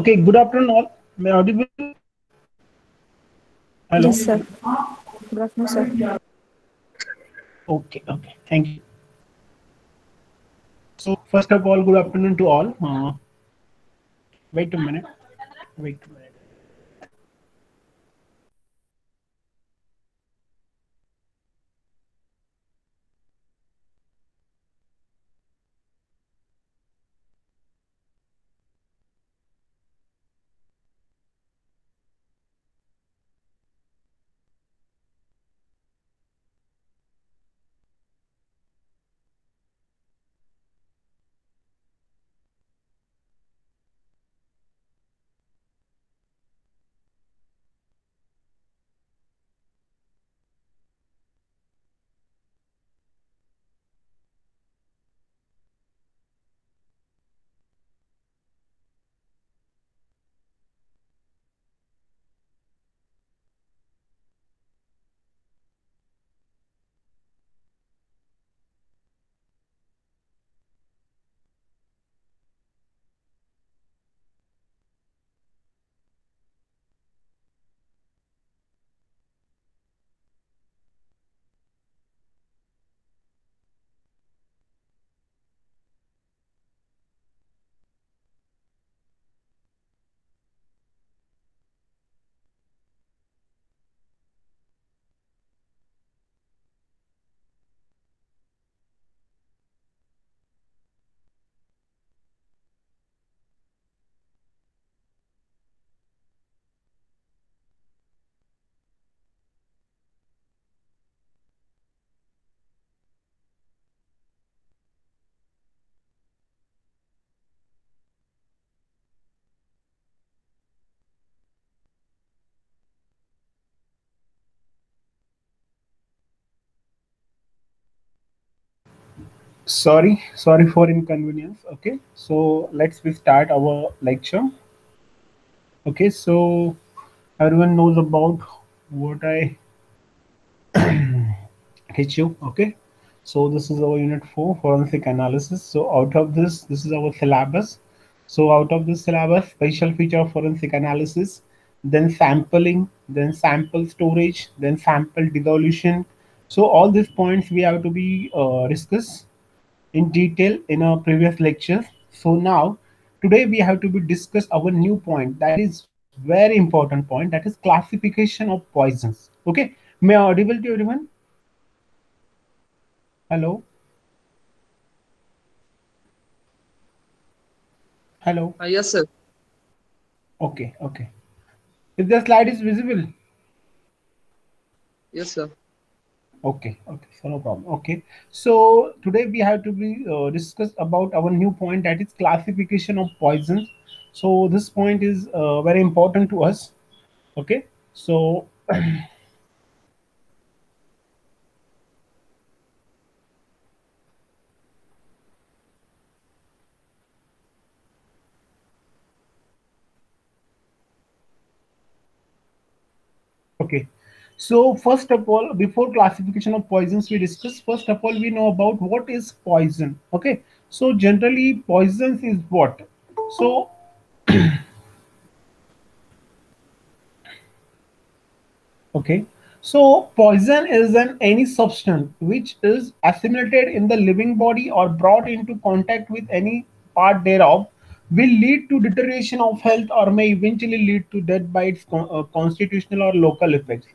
Okay, good afternoon all. May I audible? Hello. Yes, sir. Good afternoon, sir. Okay, okay. Thank you. So first of all, good afternoon to all. Wait a minute. Wait a minute. Sorry for inconvenience. Okay, so let's we start our lecture. Okay, so everyone knows about what I teach you. Okay, so this is our unit 4 forensic analysis. So out of this is our syllabus. So out of this syllabus, special feature of forensic analysis, then sampling, then sample storage, then sample dissolution. So all these points we have to be discussed in detail in our previous lectures. So now today we have to be discuss our new point, that is very important point, that is classification of poisons. Okay, may I audible to everyone? Hello, hello. Yes, sir. Okay, okay. If the slide is visible, Yes, sir. okay, okay. So no problem. Okay. So today we have to be discuss about our new point, that is classification of poisons. So this point is very important to us. Okay. So okay. So first of all, before classification of poisons, we discuss. First of all, we know about what is poison. Okay. So generally, poisons is what? So okay. So poison is an any substance which is assimilated in the living body or brought into contact with any part thereof will lead to deterioration of health or may eventually lead to death by its constitutional or local effects.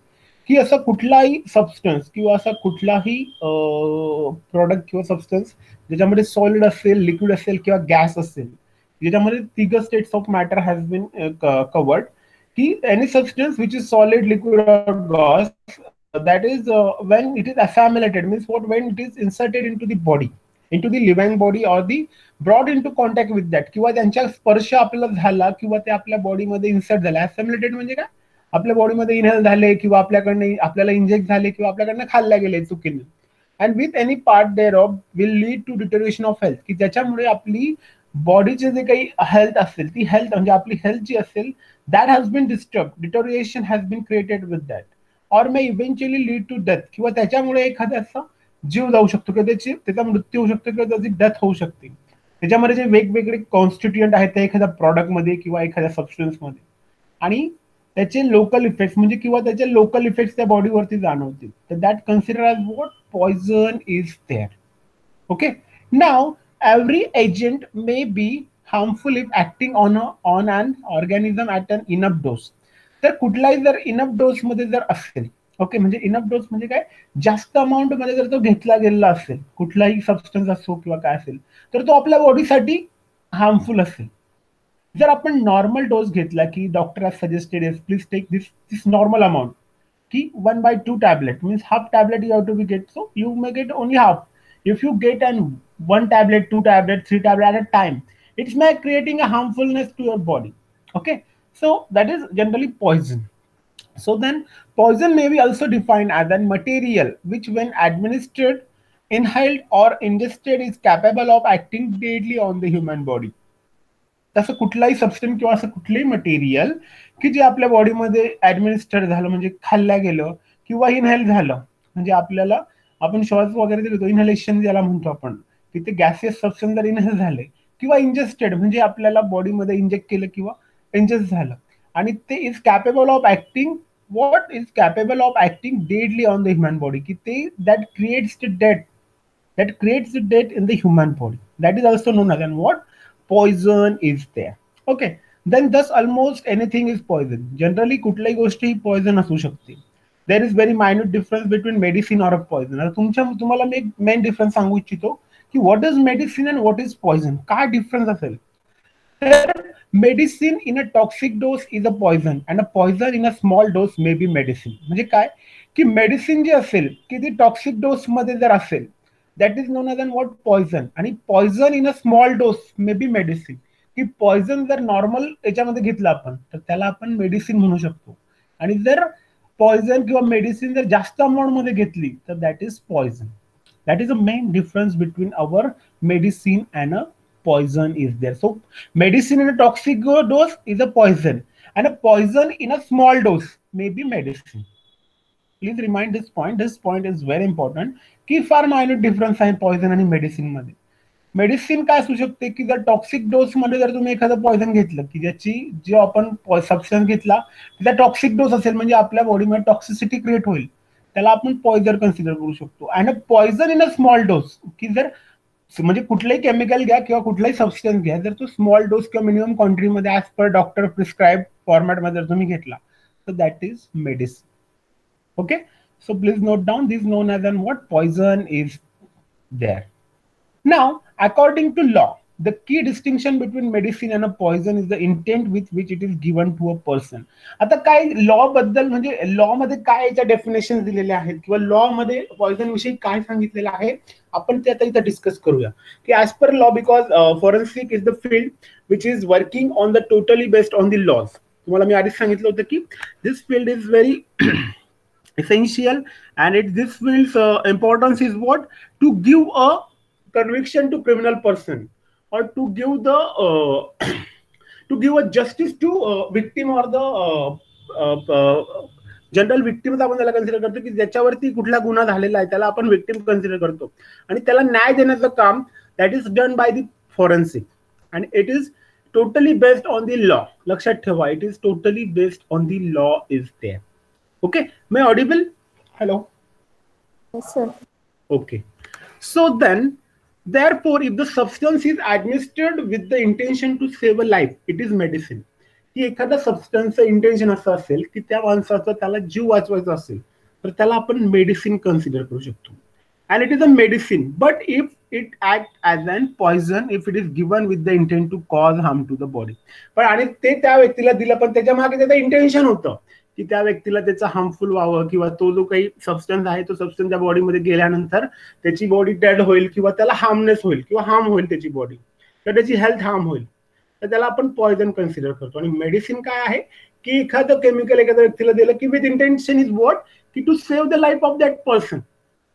की असा कुठलाही substance किंवा असा कुठलाही product किंवा substance ज्याच्यामध्ये solid असेल, liquid असेल किंवा गॅस असेल, ज्याच्यामध्ये तिघ states of matter has been covered, की any substance which is solid, liquid or gas, that is when it is assimilated, means what, when it is inserted into the body, into the living body or the brought into contact with that, किंवा त्यांच्या स्पर्श आपल्याला झाला किंवा ते आपल्या बॉडीमध्ये insert झाले. assimilated म्हणजे काय, आपल्या बॉडीमध्ये इनहेल झाले किंवा आपल्याकडनं आपल्याला इंजेक्ट झाले किंवा आपल्याकडनं खाल्ल्या गेले चुकीने, and with any part thereof will lead to deterioration of health, की ज्याच्यामुळे आपली बॉडीचे जे काही हेल्थ असेल, ती हेल्थ म्हणजे आपली हेल्थ जी असेल, that has been disturbed, deterioration has been created with that, or may eventually lead to death, किंवा त्याच्यामुळे एखाद्याचा जीव जाऊ शकतो किंवा त्याचा मृत्यू होऊ शकतो किंवा त्याची डेथ होऊ शकते. त्याच्यामध्ये जे वेगवेगळे कॉन्स्टिट्युएंट आहेत ते एखाद्या प्रॉडक्टमध्ये किंवा एखाद्या सबस्टन्समध्ये, आणि त्याचे लोकल इफेक्ट्स म्हणजे किंवा त्याचे लोकल इफेक्ट्स त्या बॉडीवरती जाणवतील, तर that consider as what poison is there. Okay, now every agent may be harmful if acting on an organism at an enough dose. तर कुठलाही जर इनफ डोस मध्ये जर असेल, ओके, म्हणजे इनफ डोस म्हणजे काय, जास्त अमाऊंट मध्ये जर तो घेतला गेलेला असेल, कुठलाही सबस्टन्स असो किंवा काय असेल, तर तो आपल्या बॉडीसाठी हार्मफुल असेल. जर आपण नॉर्मल डोस घेतला की doctor has suggested is please take this normal amount, की 1/2 tablet means half tablet you have to be get, so you may get only half. If you get an 1 tablet, 2 tablets, 3 tablets at a time, it's may creating a harmfulness to your body. Okay, so that is generally poison. So then poison may be also defined as a material which when administered, inhaled or ingested is capable of acting deadly on the human body. तसं कुठलाही substance किंवा असं कुठलंही material की जे आपल्या बॉडीमध्ये ऍडमिनिस्टर झालं म्हणजे खाल्ल्या गेलं किंवा इनहेल झालं, म्हणजे आपल्याला आपण श्वास वगैरे देतो, इनहेलेशन ज्याला म्हणतो आपण, की ते गॅसियस सबस्टन्स जर इनहेल झाले किंवा इंजेस्टेड म्हणजे आपल्याला बॉडीमध्ये इंजेक्ट केलं किंवा इंजेस्ट झालं, आणि ते is capable of acting, what is capable of acting deadly on the human body, ki they, that creates the death in the human body, that is also known as, and what, poison is there. Okay, then thus almost anything is poison. Generally कुठल्याही गोष्टी ही poison असू शकते. There is very minute difference between medicine और अ poison. आता तुम्हाला मी एक main difference सांगू इच्छितो की what is medicine and what is poison, काय डिफरन्स असेल. तर medicine in a toxic dose is a poison and a poison in a small dose may be medicine. म्हणजे काय की मेडिसिन जे असेल की ती टॉक्सिक डोस मध्ये जर असेल, that is known as an what, poison. आणि poison in a small dose may be medicine. की पॉइझन जर नॉर्मल याच्यामध्ये घेतलं आपण तर त्याला आपण मेडिसिन म्हणू शकतो, आणि जर पॉइझन किंवा मेडिसिन जर जास्त अमाऊंट मध्ये घेतली तर that is poison. That is the main difference between our medicine and a poison is there. So medicine in a toxic dose is a poison, and a poison in a small dose may be medicine. Please remind this point. This point is very important. की फार minute difference आहे poison आणि medicine मध्ये. Medicine काय असू शकते की जर टॉक्सिक डोस मध्ये जर तुम्ही एखादं पॉइझन घेतलं की ज्याची जो आपण सबस्टन्स घेतला त्या टॉक्सिक डोस असेल म्हणजे आपल्या बॉडीमध्ये टॉक्सिसिटी क्रिएट होईल, त्याला आपण पॉइझन कन्सिडर करू शकतो. And a poison in a small dose, की जर म्हणजे कुठलंही केमिकल घ्या किंवा कुठलाही सबस्टन्स घ्या, जर तो स्मॉल डोस किंवा मिनिमम क्वांटिटीमध्ये ऍज पर डॉक्टर प्रिस्क्राईब फॉर्मॅटमध्ये जर तुम्ही घेतला तर that is medicine. Okay, so please note down this known as and what, poison is there. Now according to law, the key distinction between medicine and a poison is the intent with which it is given to a person. आता काय law बद्दल म्हणजे law मध्ये काय याच्या definition दिलेले आहेत किंवा लॉ मध्ये पॉइझन विषयी काय सांगितलेलं आहे आपण ते आता इथं डिस्कस करूया. की as per law, because forensic is the field which is working on the totally based on the laws. तुम्हाला मी आधीच सांगितलं होतं की this field is very essential, and this field's importance is what, to give a conviction to criminal person, or to give the to give a justice to victim or the general victim आपण त्याला consider करतो की ज्याच्यावरती कुठला गुन्हा झालेला आहे त्याला आपण विक्टिम कन्सिडर करतो, आणि त्याला न्याय देण्याचं काम that is done by the forensic, and it is totally based on the law. लक्षात ठेवा, it is totally based on the law is there. Okay, am I audible? Hello. Yes, sir. Okay. So then, therefore, if the substance is administered with the intention to save a life, it is medicine. की एखादा सबस्टन्सचं intention असं असेल की त्या माणसाचा त्याला जीव वाचवायचा असेल तर त्याला आपण मेडिसिन कन्सिडर करू शकतो. And it is a medicine, but if it acts as an poison, if it is given with the intent to cause harm to the body. पण आणि ते त्या व्यक्तीला दिलं पण त्याच्या मागे त्याचं इंटेन्शन होतं की त्या व्यक्तीला त्याचं हार्मफुल व्हावं, किंवा तो जो काही सबस्टन्स आहे तो सबस्टन्स त्या बॉडीमध्ये गेल्यानंतर त्याची बॉडी डेड होईल किंवा त्याला हार्मनेस होईल किंवा हार्म होईल त्याची बॉडी, तर त्याची हेल्थ हार्म होईल, तर त्याला आपण पॉइझन कन्सिडर करतो. आणि मेडिसिन काय आहे की एखादं केमिकल एखाद्या व्यक्तीला दिलं की विथ इंटेन्शन इज व्हॉट, की to save the life of that person,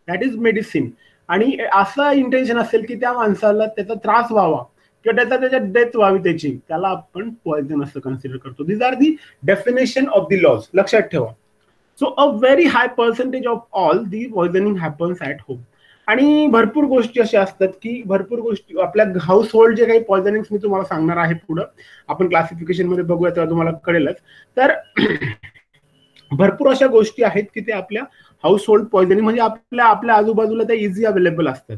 that is medicine. आणि असं इंटेन्शन असेल की त्या माणसाला त्याचा त्रास व्हावा किंवा त्याच्यात डेथ व्हावी त्याची, त्याला आपण पॉइझन असं कन्सिडर करतो. These are the definition of the laws. लक्षात ठेवा. So a very high percentage of all the poisoning happens at home. आणि भरपूर गोष्टी अशा असतात की भरपूर गोष्टी आपल्या हाऊस होल्ड जे काही पॉइझनिंग मी तुम्हाला सांगणार आहे पुढं आपण क्लासिफिकेशन मध्ये बघूया तेव्हा तुम्हाला कळेलच. तर भरपूर अशा गोष्टी आहेत की ते आपल्या हाऊस होल्ड पॉइझनिंग म्हणजे आपल्या आपल्या आजूबाजूला त्या इझी अवेलेबल असतात.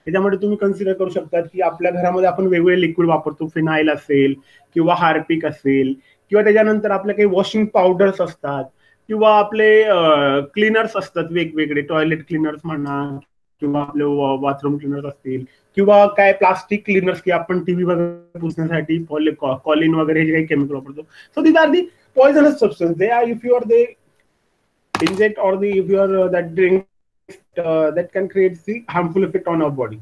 त्याच्यामध्ये तुम्ही कन्सिडर करू शकता की आपल्या घरामध्ये आपण वेगवेगळे लिक्विड वापरतो, फिनाईल असेल किंवा हार्पिक असेल किंवा त्याच्यानंतर आपल्या काही वॉशिंग पावडर्स असतात किंवा आपले क्लीनर्स असतात वेगवेगळे, टॉयलेट क्लीनर्स म्हणा किंवा आपले बाथरूम क्लीनर्स असतील किंवा काय प्लास्टिक क्लीनर्स की आपण टीव्ही वगैरे पुसण्यासाठी कॉलिन वगैरे जे काही केमिकल वापरतो. So these are the poisonous substance. They are if you are they inject or the if you are that drink that can create the harmful effect on our body.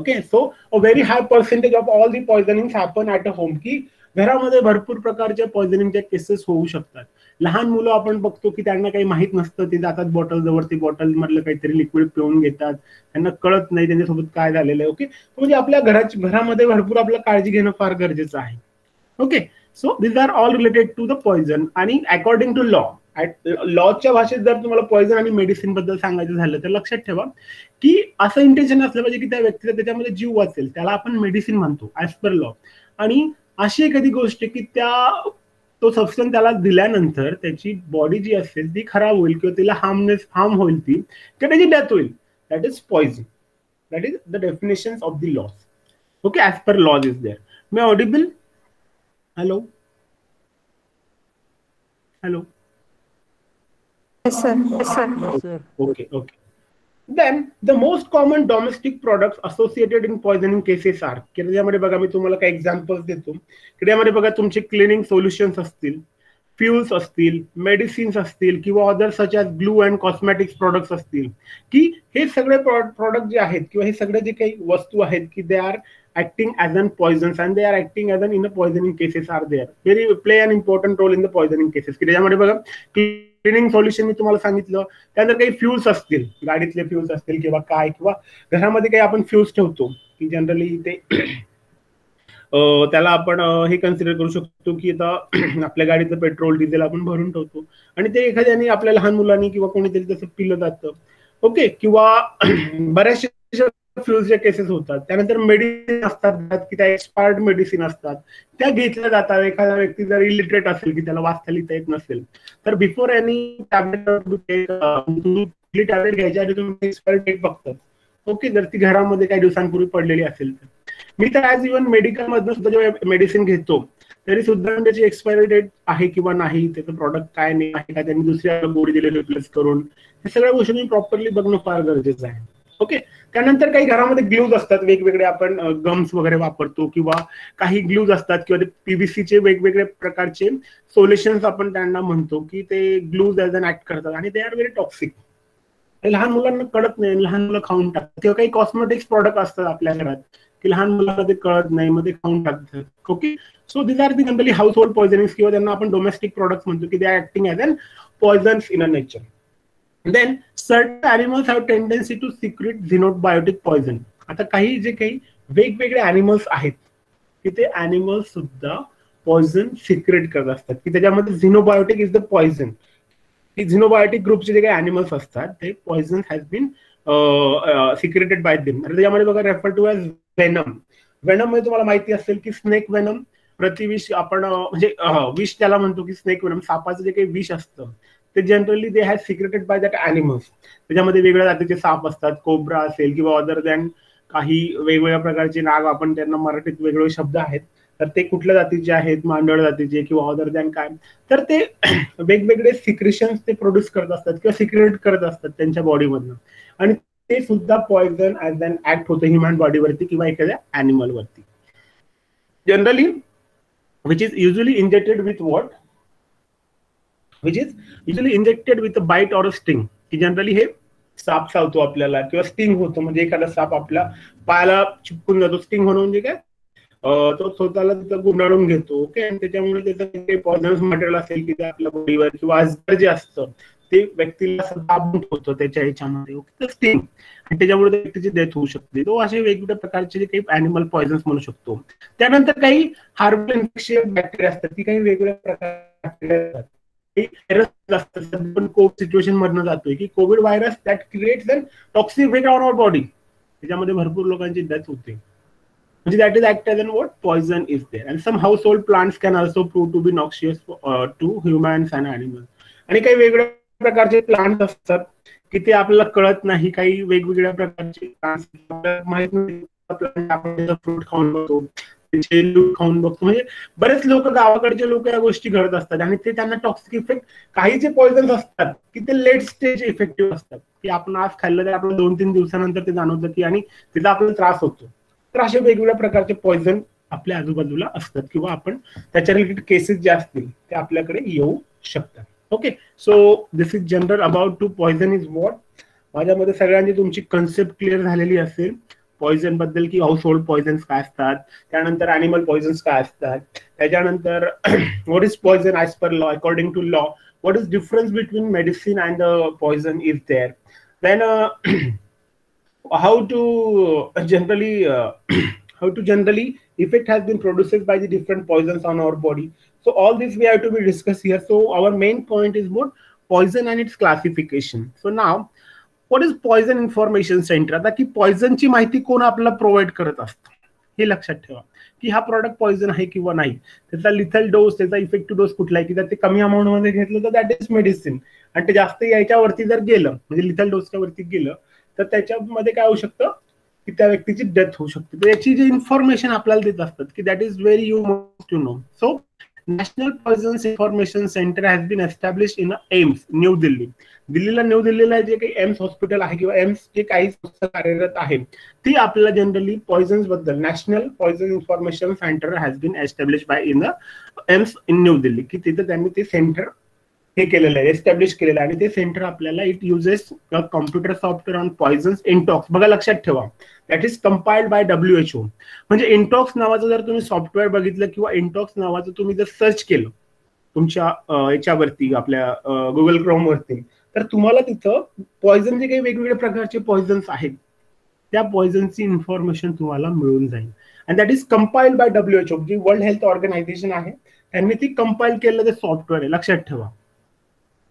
Okay, so a very high percentage of all the poisonings happen at a home. की घरामध्ये भरपूर प्रकारच्या पॉइझनिंगच्या cases होऊ शकतात. लहान मुलं आपण बघतो की त्यांना काही माहित नसतं, ते जातात बॉटल जवळ, ती बॉटल मधलं काहीतरी लिक्विड पिऊन घेतात, त्यांना कळत नाही त्यांच्यासोबत काय झालेलं आहे. ओके, म्हणजे आपल्या घरामध्ये भरपूर आपलं काळजी घेणं फार गरजेचं आहे. Okay, so this are all related to the poison. आणि अकॉर्डिंग टू लॉच्या भाषेत जर तुम्हाला पॉइझन आणि मेडिसिन बद्दल सांगायचं झालं तर लक्षात ठेवा की असं इंटेन्शन असलं पाहिजे की त्या व्यक्तीला त्याच्यामध्ये जीव वाचेल, त्याला आपण मेडिसिन म्हणतो ऍज पर लॉ. आणि अशी एखादी गोष्ट की तो सबस्टन्स त्याला दिल्यानंतर त्याची बॉडी जी असेल ती खराब होईल किंवा तिला हार्म होईल, ती किंवा त्याची डेथ होईल, that is poison. That is the definition of the laws. Okay, as per laws is there. May audible? Hello? Hello? Yes, sir. Yes, sir. Okay. Then the most common domestic products associated in poisoning cases are, की त्याच्यामध्ये बघा मी तुम्हाला काही examples देतो. की त्यामध्ये बघा तुमचे क्लिनिंग सोल्युशन्स असतील, फ्युल्स असतील, मेडिसिन्स असतील किंवा other such as glue and cosmetics products असतील. की हे सगळे प्रोडक्ट जे आहेत किंवा हे सगळे जे काही वस्तू आहेत की they R acting as an poisons and they are acting as an in a poisoning cases are there, very play an important role in the poisoning cases. की त्याच्यामध्ये बघा क्लिनिंग सोल्युशन मी तुम्हाला सांगितलं, त्यानंतर काही फ्युल्स असतील, गाडीतले फ्युल्स असतील किंवा काय, किंवा घरामध्ये काही आपण फ्युल्स ठेवतो की जनरली ते त्याला आपण हे कन्सिडर करू शकतो की आता आपल्या गाडीचं पेट्रोल डिझेल आपण भरून ठेवतो आणि ते एखाद्याने आपल्या लहान मुलांनी किंवा कोणीतरी तसं पिलं जातं. ओके, किंवा बऱ्याचशा फ्युल्सच्या केसेस होतात. त्यानंतर मेडिसिन असतात की त्या एक्सपायर्ड मेडिसिन असतात, त्या घेतल्या जातात. एखादा व्यक्ती जर इलिटरेट असेल की त्याला वाचता लिहिता येत नसेल तर बिफोर एनी टॅबलेट टॅबलेट घ्यायच्या आधी तुम्ही एक्सपायर्ड डेट बघतात. ओके, जर ती घरामध्ये काही दिवसांपूर्वी पडलेली असेल तर. मी तर ऍज इव्हन मेडिकल मधनं सुद्धा जेव्हा मेडिसिन घेतो तरी सुद्धा त्याची एक्सपायरी डेट आहे किंवा नाही, त्याचं प्रॉडक्ट काय नाही आहे का, त्यांनी दुसऱ्या गोळी दिले रिप्लेस करून, हे सगळ्या गोष्टी मी प्रॉपरली बघणं फार गरजेचं आहे. ओके, त्यानंतर काही घरामध्ये ग्लूज असतात वेगवेगळे, आपण गम्स वगैरे वापरतो किंवा काही ग्लूज असतात किंवा ते पीव्हीसीचे वेगवेगळे प्रकारचे सोल्युशन्स आपण त्यांना म्हणतो की ते ग्लूज ऍज अन ऍक्ट करतात आणि दे आर व्हेरी टॉक्सिक. लहान मुलांना कळत नाही, लहान मुलं खाऊन टाकतात. किंवा काही कॉस्मेटिक्स प्रॉडक्ट असतात आपल्या घरात की लहान मुलांना ते कळत नाही, मग ते खाऊन टाकतात. Okay, so this are the generally household poisonings किंवा त्यांना आपण डोमेस्टिक प्रोडक्ट्स म्हणतो की they are acting as an poisons in a nature. Then certain animals have tendency to secrete xenobiotic poison. आता काही जे काही वेगवेगळे अॅनिमल्स आहेत की ते अॅनिमल्स सुद्धा पॉइझन सिक्रेट करत असतात की त्याच्यामध्ये xenobiotic is the poison. Xenobiotic ग्रुपचे जे काही अॅनिमल्स असतात ते poison has been secreted by them. त्याच्यामध्ये बघा refer to as venom. Venom मध्ये तुम्हाला माहिती असेल की स्नेक वेनम, प्रतिविष आपण म्हणजे विष त्याला म्हणतो की स्नेक वेनम, सापाचं जे काही विष असतं ते generally they has secreted by that animals. त्याच्यामध्ये वेगवेगळ्या जातीचे साप असतात, कोब्रा असेल किंवा अदर दॅन काही वेगवेगळ्या प्रकारचे नाग, आपण त्यांना मराठीत वेगवेगळे शब्द आहेत, तर ते कुठल्या जातीचे आहेत, मांडळ जातीचे किंवा अदर दॅन काय, तर ते वेगवेगळे सिक्रेशन्स ते प्रोड्यूस करत असतात किंवा सिक्रेट करत असतात त्यांच्या बॉडीमधनं आणि ते सुद्धा पॉइझन ऍज अन ऍक्ट होतं ह्युमन बॉडीवरती किंवा एखाद्या अॅनिमलवरती. Generally which is usually injected with what, which is usually injected with a bite or a sting. की जनरली हे साप चावतो आपल्याला किंवा स्टिंग होतो, म्हणजे एखादा साप आपल्या पायाला चिपकून जातो. स्टिंग होणं म्हणजे काय, तो स्वतःला तिथं गुंडाळून घेतो. ओके, आणि त्याच्यामुळे त्याचं काही पॉइझनस मटेरियल असेल की ते आपल्या बॉडीवर किंवा अजगर जे असतं ते व्यक्तीला दाबून ठेवतो त्याच्या ह्याच्यामध्ये. ओके, तर स्टिंग, आणि त्याच्यामुळे त्या व्यक्तीची डेथ होऊ शकते. तो असे वेगवेगळ्या प्रकारचे जे काही अॅनिमल पॉइझन्स म्हणू शकतो. त्यानंतर काही हार्मफुल इन्फेक्शियस बॅक्टेरिया असतात की काही वेगवेगळ्या प्रकारचे व्हायरस असतात, पण कोविड सिच्युएशन मधनं जातोय की Covid virus that creates an toxic effect on our body, त्याच्यामध्ये भरपूर लोकांची डेथ होते. म्हणजे that is act as an what poison is there. And some household plants can also prove to be noxious to humans and animals. आणि काही वेगवेगळ्या प्रकारचे plants असतात की ते आपल्याला कळत नाही, काही वेगवेगळ्या प्रकारचे प्लांट्स माहित नाही, आपण फ्रूट खाऊन बघतो, खाऊन बघतो. म्हणजे बरेच लोक, गावाकडचे लोक या गोष्टी घडत असतात आणि ते त्यांना टॉक्सिक इफेक्ट, काही जे पॉयझन्स असतात की ते लेट स्टेज इफेक्टिव्ह असतात, की आपण आज खाल्लं तर आपल्याला 2-3 दिवसानंतर ते जाणवतं की आणि त्याचा आपल्याला त्रास होतो. तर असे वेगवेगळ्या प्रकारचे पॉयझन आपल्या आजूबाजूला असतात किंवा आपण त्याच्या रिलेटेड केसेस जे असतील ते आपल्याकडे येऊ शकतात. Okay, so this is general about to poison is what. माझ्यामध्ये सगळ्यांची तुमची कन्सेप्ट क्लिअर झालेली असेल पॉयझन बद्दल, की हाऊस होल्ड पॉयझन्स काय असतात, त्यानंतर अॅनिमल पॉयझन्स काय असतात, त्याच्यानंतर what is poison as per law, according to law, what is difference between medicine and poison is there, then how to generally how to generally effect has been produced by the different poisons on our body. So all this we have to be discussed here. So our main point is what poison and its classification. So now what is poison information center. आता की poison ची माहिती कोण आपल्याला provide करत असतं हे लक्षात ठेवा, की हा प्रॉडक्ट पॉयझन आहे किंवा नाही, त्याचा लिथल डोस, त्याचा इफेक्टिव्ह डोस कुठला आहे, की जर ते कमी अमाऊंट मध्ये घेतलं तर दॅट इज मेडिसिन, आणि ते जास्त याच्यावरती जर गेलं म्हणजे लिथल डोसच्या वरती गेलं तर त्याच्यामध्ये काय होऊ शकतं की त्या व्यक्तीची डेथ होऊ शकते. तर याची जी इन्फॉर्मेशन आपल्याला देत असतात की that is very you must to know. So national poisons information centre has been establish in AIIMS, New Delhi. New दिल्लीला जे काही एम्स हॉस्पिटल आहे किंवा एम्स जे काही संस्था कार्यरत आहे ती आपल्याला जनरली पॉयझन्स बद्दल, national poison information centre has been establish by in AIIMS in New Delhi, की तिथे त्यांनी ते सेंटर हे केलेलं आहे, एस्टॅब्लिश केलेलं आहे. आणि ते सेंटर आपल्याला it uses computer software on poisons Intox. बघा लक्षात ठेवा, that is compiled by WHO. म्हणजे इंटॉक्स नावाचं जर तुम्ही सॉफ्टवेअर बघितलं किंवा इंटॉक्स नावाचं तुम्ही जर सर्च केलं तुमच्या याच्यावरती, आपल्या गुगल क्रोम वरती, तर तुम्हाला तिथं पॉयझन जे काही वेगवेगळ्या प्रकारचे पॉयझन्स आहेत त्या पॉयझनची इन्फॉर्मेशन तुम्हाला मिळून जाईल. And that is compiled by WHO, जी वर्ल्ड हेल्थ ऑर्गनायझेशन आहे त्यांनी ती कंपाइल केलेलं ते सॉफ्टवेअर आहे, लक्षात ठेवा.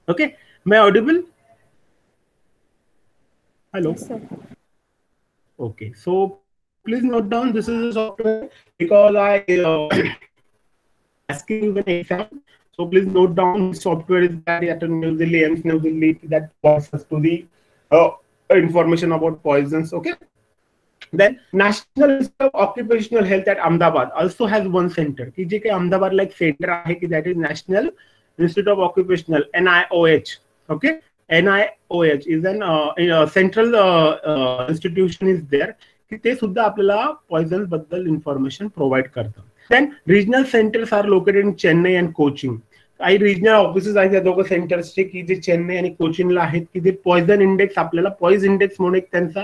ओके, मैं Audible? Hello. Okay, so please note down, this is a software because I asking you an exam. So please note down which software is that at New Delhi, AIIMS New Delhi, that points us to the information about poisons. Okay. Then National Institute of Occupational Health at Ahmedabad also has one center. की जे काही Ahmedabad like center आहे की that is National Institute of Occupational, NIOH. Okay, NIOH is an central institution is there की ते सुद्धा आपल्याला poison बद्दल इन्फॉर्मेशन प्रोव्हाइड करतं. Then regional centers are located in Chennai and Cochin. काही रिजनल ऑफिसेस आहेत या दोघं सेंटर्सचे की जे चेन्नई आणि कोचिनला आहेत, की जे पॉयझन इंडेक्स, आपल्याला पॉइज इंडेक्स म्हणून एक त्यांचा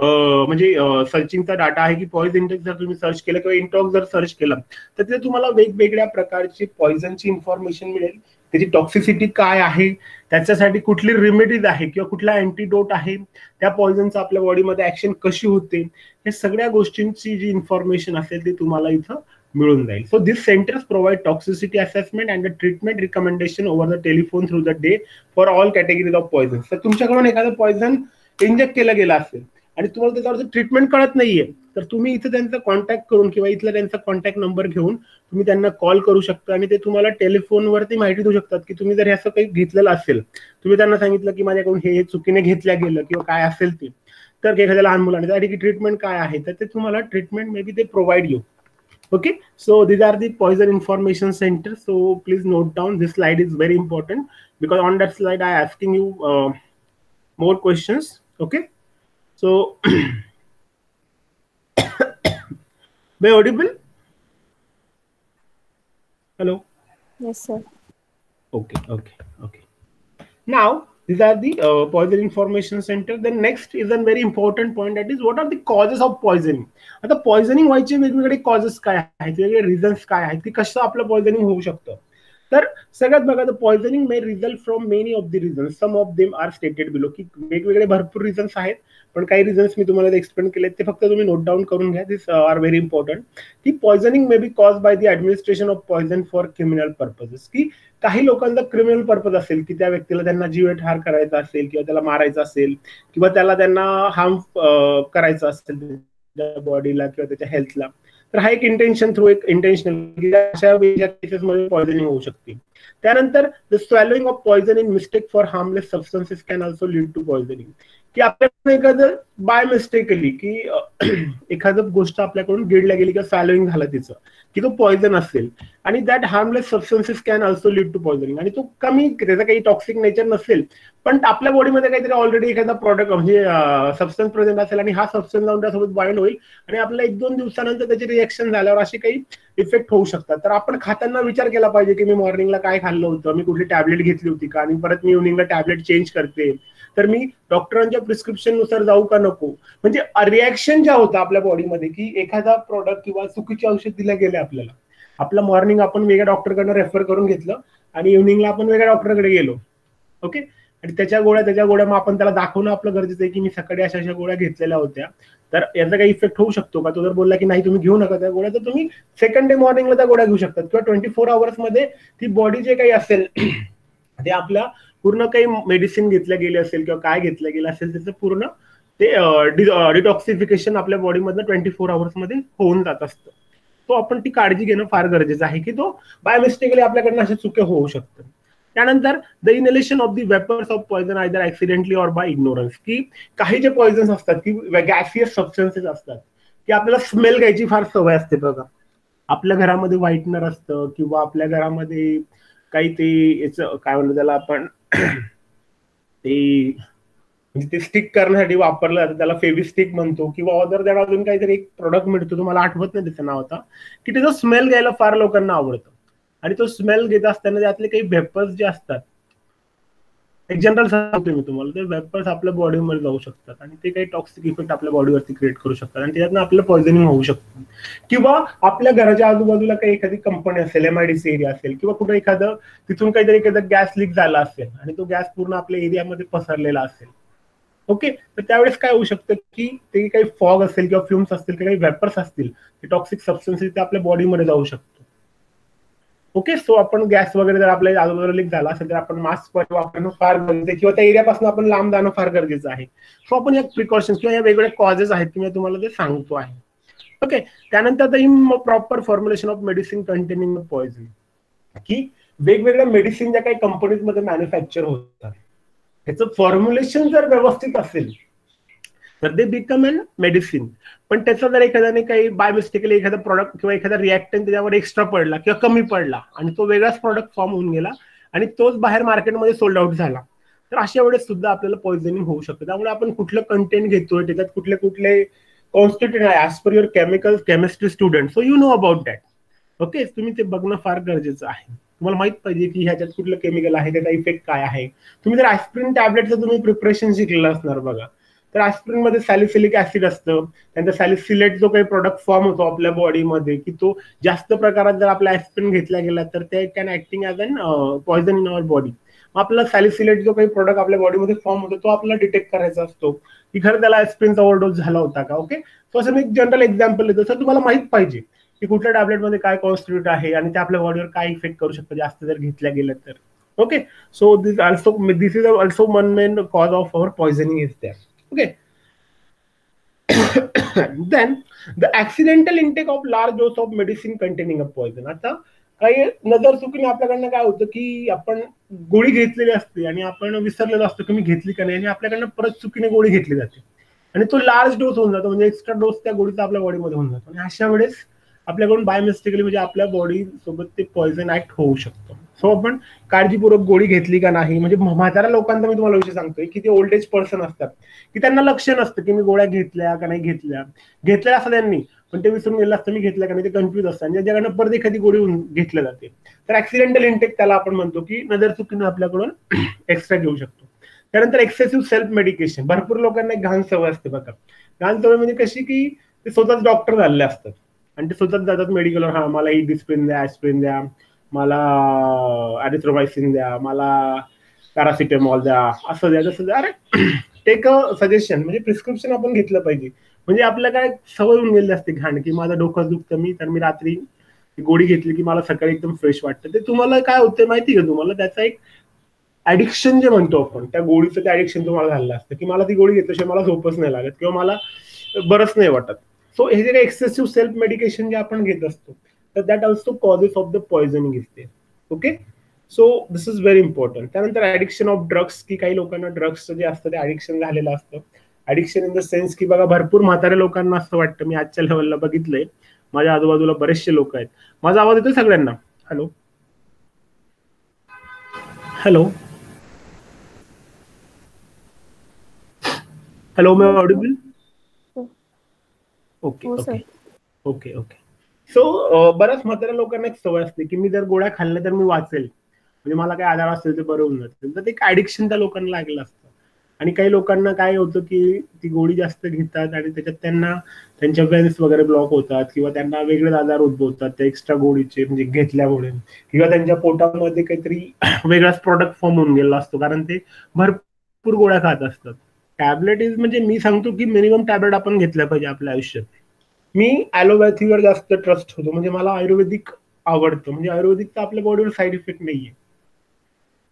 म्हणजे सर्चिंगचा डाटा आहे की पॉइज इंडेक्स जर तुम्ही सर्च केलं किंवा इंटॉक्स जर सर्च केलं तर तिथे तुम्हाला वेगवेगळ्या प्रकारची पॉयझनची इन्फॉर्मेशन मिळेल, त्याची टॉक्सिसिटी काय आहे, त्याच्यासाठी कुठली रेमेडीज आहे किंवा कुठला अँटीडोट आहे, त्या पॉयझनचा आपल्या बॉडीमध्ये ऍक्शन कशी होते, हे सगळ्या गोष्टींची जी इन्फॉर्मेशन असेल ती तुम्हाला इथं मिळून जाईल. So this centres provide toxicity assessment and the treatment recommendation over the telephone through the day for all categories of poison. तर तुमच्याकडून एखादं पॉयझन इंजेक्ट केलं गेलं असेल आणि तुम्हाला त्याच्यावरती ट्रीटमेंट कळत नाहीये तर तुम्ही इथे त्यांचा कॉन्टॅक्ट करून किंवा इथला त्यांचा कॉन्टॅक्ट नंबर घेऊन तुम्ही त्यांना कॉल करू शकता आणि ते तुम्हाला टेलिफोनवरती माहिती देऊ शकतात की तुम्ही जर असं काही घेतलेलं असेल, तुम्ही त्यांना सांगितलं की माझ्याकडून हे चुकीने घेतल्या गेलं किंवा काय असेल ते, तर एखाद्या लहान मुलाने त्यासाठी ट्रीटमेंट काय आहे तर ते तुम्हाला ट्रीटमेंट मे बी ते provide you. Okay, so these are the poison information centers. So please note down, this slide is very important because on that slide I asking you more questions. Okay, so be audible? Hello. Yes, sir. Okay. Now these are the poison information center. The next is a very important point, that is what are the causes of poisoning. आता poisoning व्हायचे वेगवेगळे causes काय आहेत, वेगवेगळे reasons काय आहेत, की कसं आपलं पॉइझनिंग होऊ शकतं. तर सगळ्यात बघा, the poisoning may result from many of the reasons, some of them are stated below, की वेगवेगळे भरपूर रिझन्स आहेत, पण काही रिझन्स मी तुम्हाला एक्सप्लेन केले, ते फक्त तुम्ही नोट डाऊन करून घ्या. दिस आर व्हेरी इम्पॉर्टंट. की poisoning may be cause by the administration of poison for criminal purposes, की काही लोकांचा क्रिमिनल पर्पज असेल, की त्या व्यक्तीला त्यांना जीवठार करायचा असेल, किंवा त्याला मारायचं असेल, किंवा त्यांना हार्म करायचं असेल त्याच्या बॉडीला किंवा त्याच्या हेल्थला, तर हा एक इंटेन्शन थ्रू एक इंटेन्शनल अशा वेगळ्या केसेसमध्ये पॉइझनिंग होऊ शकते. त्यानंतर the swallowing of poison in mistake for harmless substances can also lead to poisoning, की आपल्याकडून एखादं बाय मिस्टेकली की एखादं गोष्ट आपल्याकडून गिळल्या गेली किंवा स्वॅलोइंग झालं तिचं, की तो पॉइझन असेल, आणि that harmless substances can also lead to poisoning, आणि तो कमी त्याचा काही टॉक्सिक नेचर नसेल, पण आपल्या बॉडीमध्ये काहीतरी ऑलरेडी एखादा प्रॉडक्ट म्हणजे सबस्टन्स प्रेझेंट असेल, आणि हा सबस्टन्स जाऊन त्यासोबत बाइंड होईल, आणि आपल्याला 1-2 दिवसानंतर त्याची रिएक्शन झाल्यावर अशी काही इफेक्ट होऊ शकतात. तर आपण खाताना विचार केला पाहिजे, की मी मॉर्निंगला काय खाल्लं होतं, मी कुठली टॅबलेट घेतली होती का, आणि परत मी इव्हनिंगला टॅबलेट चेंज करते, तर मी डॉक्टरांच्या प्रिस्क्रिप्शन नुसार जाऊ का नको. म्हणजे रिॲक्शन ज्या होता आपल्या बॉडीमध्ये, की एखादा प्रॉडक्ट किंवा चुकीचे औषध दिलं गेले आपल्याला, आपलं मॉर्निंग आपण वेगळ्या डॉक्टरकडनं रेफर करून घेतलं, आणि इव्हनिंगला आपण वेगळ्या डॉक्टरकडे गेलो, ओके, आणि त्याच्या गोळ्या मग आपण त्याला दाखवणं आपलं गरजेचं आहे, की मी सकाळी अशा अशा गोळ्या घेतलेल्या होत्या, तर याचा काही इफेक्ट होऊ शकतो का. तो जर बोलला की नाही तुम्ही घेऊ नका त्या गोळ्या, तर तुम्ही सेकंड डे मॉर्निंगला त्या गोळ्या घेऊ शकतात, किंवा 24 आवर्स मध्ये ती बॉडी जे काही असेल ते आपल्या पूर्ण काही मेडिसिन घेतल्या गेली असेल किंवा काय घेतलं गेलं असेल, त्याचं पूर्ण ते डिटॉक्सिफिकेशन आपल्या बॉडीमधनं 24 आवर्स मध्ये होऊन जात असतं. तो आपण ती काळजी घेणं फार गरजेचं आहे, की तो बाय मिस्टेकली आपल्याकडनं अशा चुक्या होऊ शकतात. त्यानंतर the inhalation of the vapours of poison either accidentally or by ignorance, की काही जे पॉइझन्स असतात की गॅसियस सबस्टन्सेस असतात, की आपल्याला स्मेल घ्यायची फार सवय असते बघा. आपल्या घरामध्ये व्हाईटनर असतं, किंवा आपल्या घरामध्ये काही ते याचं काय म्हणतो त्याला आपण ते म्हणजे ते स्टिक करण्यासाठी वापरलं जातं, त्याला फेविस्टिक म्हणतो, किंवा अदर दॅट अजून काहीतरी एक प्रोडक्ट मिळतो, तुम्हाला आठवत नाही त्याचं नाव आता, की त्याचा स्मेल घ्यायला फार लोकांना आवडतं, आणि तो स्मेल घेत असताना त्यातले काही वेपर्स जे असतात, एक जनरल सांगतो मी तुम्हाला, ते वेपर्स आपल्या बॉडीमध्ये जाऊ शकतात, आणि ते काही टॉक्सिक इफेक्ट आपल्या बॉडीवरती क्रिएट करू शकतात, आणि त्याच्यातनं आपल्याला पॉइझनिंग होऊ शकतं. किंवा आपल्या घराच्या आजूबाजूला काही एखादी कंपनी असेल, MIDC एरिया असेल, किंवा कुठे एखादं तिथून काहीतरी एखादा गॅस लीक झाला असेल, आणि तो गॅस पूर्ण आपल्या एरियामध्ये पसरलेला असेल, ओके, तर त्यावेळेस काय होऊ शकतं, की ते काही फॉग असेल किंवा फ्युम्स असतील, काही वेपर्स असतील, ते टॉक्सिक सबस्टन्सेस ते आपल्या बॉडीमध्ये जाऊ शकतो. ओके, सो आपण गॅस वगैरे जर आपल्या आजूबाजूला लीक झाला असेल, तर आपण मास्क वापरणं फार गरजेचं आहे, किंवा त्या एरियापासून आपण लांब जाणं फार गरजेचं आहे. सो आपण या प्रिकॉशन्स किंवा या वेगवेगळ्या कॉजेस आहेत, की मी तुम्हाला ते सांगतो आहे. ओके, त्यानंतर the improper formulation of medicine containing poison, की वेगवेगळ्या मेडिसिन ज्या काही कंपनीजमध्ये मॅन्युफॅक्चर होतात, त्याचं फॉर्म्युलेशन जर व्यवस्थित असेल तर दे बिकम एन मेडिसिन. पण त्याचा जर एखाद्याने काही बाय मिस्टेकली एखादा प्रॉडक्ट किंवा एखादा रिॲक्टंट त्याच्यावर एक्स्ट्रा पडला किंवा कमी पडला, आणि तो वेगळाच प्रॉडक्ट फॉर्म होऊन गेला, आणि तोच बाहेर मार्केटमध्ये सोल्ड आउट झाला, तर अशा वेळेस सुद्धा आपल्याला पॉइझनिंग होऊ शकतं. त्यामुळे आपण कुठलं कंटेंट घेतोय, त्याच्यात कुठले कुठले कॉन्स्टिट्यूट आहे, as per your chemistry student, so you know about that. Okay, तुम्ही ते बघणं फार गरजेचं आहे. तुम्हाला माहित पाहिजे की ह्याच्यात कुठलं केमिकल आहे, त्याचा इफेक्ट काय आहे. तुम्ही जर ऍस्प्रिन टॅबलेटचं तुम्ही प्रिपरेशन शिकलेलं असणार बघा, तर ऍस्प्रिन मध्ये सॅलिसिलिक ऍसिड असतं, त्यानंतर सॅलिसिलेट जो काही प्रोडक्ट फॉर्म होतो आपल्या बॉडीमध्ये, की तो जास्त प्रकारात जर आपला ऍस्प्रिन घेतला गेला, तर ते can acting as an poison in our body. मग आपल्याला सॅलिसिलेट जो काही प्रोडक्ट आपल्या बॉडीमध्ये फॉर्म होतो, तो आपल्याला डिटेक्ट करायचा असतो, की खरं त्याला ऍस्प्रिनचा ओव्हरडोस झाला होता का. ओके, सो असं मी एक जनरल एक्झाम्पल देतो. सर तुम्हाला माहित पाहिजे की कुठल्या टॅबलेटमध्ये काय कॉन्स्टिट्यूट आहे, आणि ते आपल्या बॉडीवर काय इफेक्ट करू शकतं जास्त जर घेतल्या गेलं तर. Okay, so this is also one main cause of our poisoning is there. Okay, then the accidental intake of large dose of medicine containing a poison. आता काही नजर चुकीने आपल्याकडनं काय होतं, की आपण गोळी घेतलेली असते, आणि आपण विसरलेलो असतो की मी घेतली का नाही, आणि आपल्याकडनं परत चुकीने गोळी घेतली जाते, आणि तो लार्ज डोस होऊन जातो, म्हणजे एक्स्ट्रा डोस त्या गोळीचा आपल्या बॉडीमध्ये होऊन जातो, आणि अशा वेळेस आपल्याकडून बाय मिस्टेकली म्हणजे आपल्या बॉडी सोबत ते पॉइझन ऍक्ट होऊ शकतो. सो आपण काळजीपूर्वक गोळी घेतली का नाही, म्हणजे म्हाताऱ्या लोकांचा मी तुम्हाला विषय सांगतोय, की ते ओल्ड एज पर्सन असतात, की त्यांना लक्ष नसतं की मी गोळ्या घेतल्या का नाही घेतल्या असं त्यांनी, पण ते विसरून गेलं असतं मी घेतल्या का नाही, ते कन्फ्युज असतात, आणि ज्याच्याकडनं परत एखादी गोळी घेतल्या जाते, तर ऍक्सिडेंटल इंटेक त्याला आपण म्हणतो, की नजर चुकीने आपल्याकडून एक्स्ट्रा घेऊ शकतो. त्यानंतर एक्सेसिव्ह सेल्फ मेडिकेशन. भरपूर लोकांना एक घाण सवय असते बघा. घाण सवय म्हणजे कशी, की ते स्वतःच डॉक्टर झालेले असतात, आणि ते स्वतःच जातात मेडिकलवर, हा मला ही डिस्प्रिन द्या, ऍस्प्रिन द्या, मला ॲरिथ्रोमायसिन द्या, मला पॅरासिटामॉल द्या, असं द्या तसं द्या. अरे टेक अ सजेशन, म्हणजे प्रिस्क्रिप्शन आपण घेतलं पाहिजे. म्हणजे आपल्या काय सवय होऊन गेली असते घाण, की माझं डोकं दुखतं मी रात्री गोळी घेतली की मला सकाळी एकदम फ्रेश वाटतं. ते तुम्हाला काय होतं माहिती का, तुम्हाला त्याचा एक ऍडिक्शन जे म्हणतो आपण, त्या गोळीचं ते ऍडिक्शन तुम्हाला झालं असतं, की मला ती गोळी घेतल्याशिवाय मला झोपच नाही लागत किंवा मला बरंच नाही वाटत. सो हे जे काही एक्सेसिव्ह सेल्फ मेडिकेशन जे आपण घेत असतो, तर that also causes of the poisoning is there. Okay, so this is very important. त्यानंतर ऍडिक्शन ऑफ ड्रग्स, की काही लोकांना ड्रग्सचं जे असतं ते ऍडिक्शन झालेलं असतं. ऍडिक्शन इन द सेन्स की बघा, भरपूर म्हाताऱ्या लोकांना असं वाटतं, मी आजच्या लेवलला बघितलंय, माझ्या आजूबाजूला बरेचसे लोक आहेत. माझा आवाज येतोय सगळ्यांना? हॅलो हॅलो हॅलो, मी हो सर. ऑडिबल? हो ओके हो okay sir. Okay okay. So बऱ्याच म्हाताऱ्या लोकांना एक सवय असते, की मी जर गोळ्या खाल्ल्या तर मी वाचेल, म्हणजे मला काय आजार असेल ते बरं होऊन जातील. तर ते एक ऍडिक्शन त्या लोकांना लागलं असतं. आणि काही लोकांना काय होतं, की ती गोळी जास्त घेतात आणि त्याच्यात त्यांना त्यांच्या वेन्स वगैरे ब्लॉक होतात किंवा त्यांना वेगळेच आजार उद्भवतात त्या एक्स्ट्रा गोळीचे म्हणजे घेतल्यामुळे, किंवा त्यांच्या पोटामध्ये काहीतरी वेगळाच प्रॉडक्ट फॉर्म होऊन गेला असतो, कारण ते भरपूर गोळ्या खात असतात. टॅबलेट इज, म्हणजे मी सांगतो की मिनिमम टॅबलेट आपण घेतल्या पाहिजे आपल्या आयुष्यात. मी ॲलोपॅथीवर जास्त ट्रस्ट होतो, म्हणजे मला आयुर्वेदिक आवडतं. म्हणजे आयुर्वेदिकचा आपल्या बॉडीवर साईड इफेक्ट नाहीये.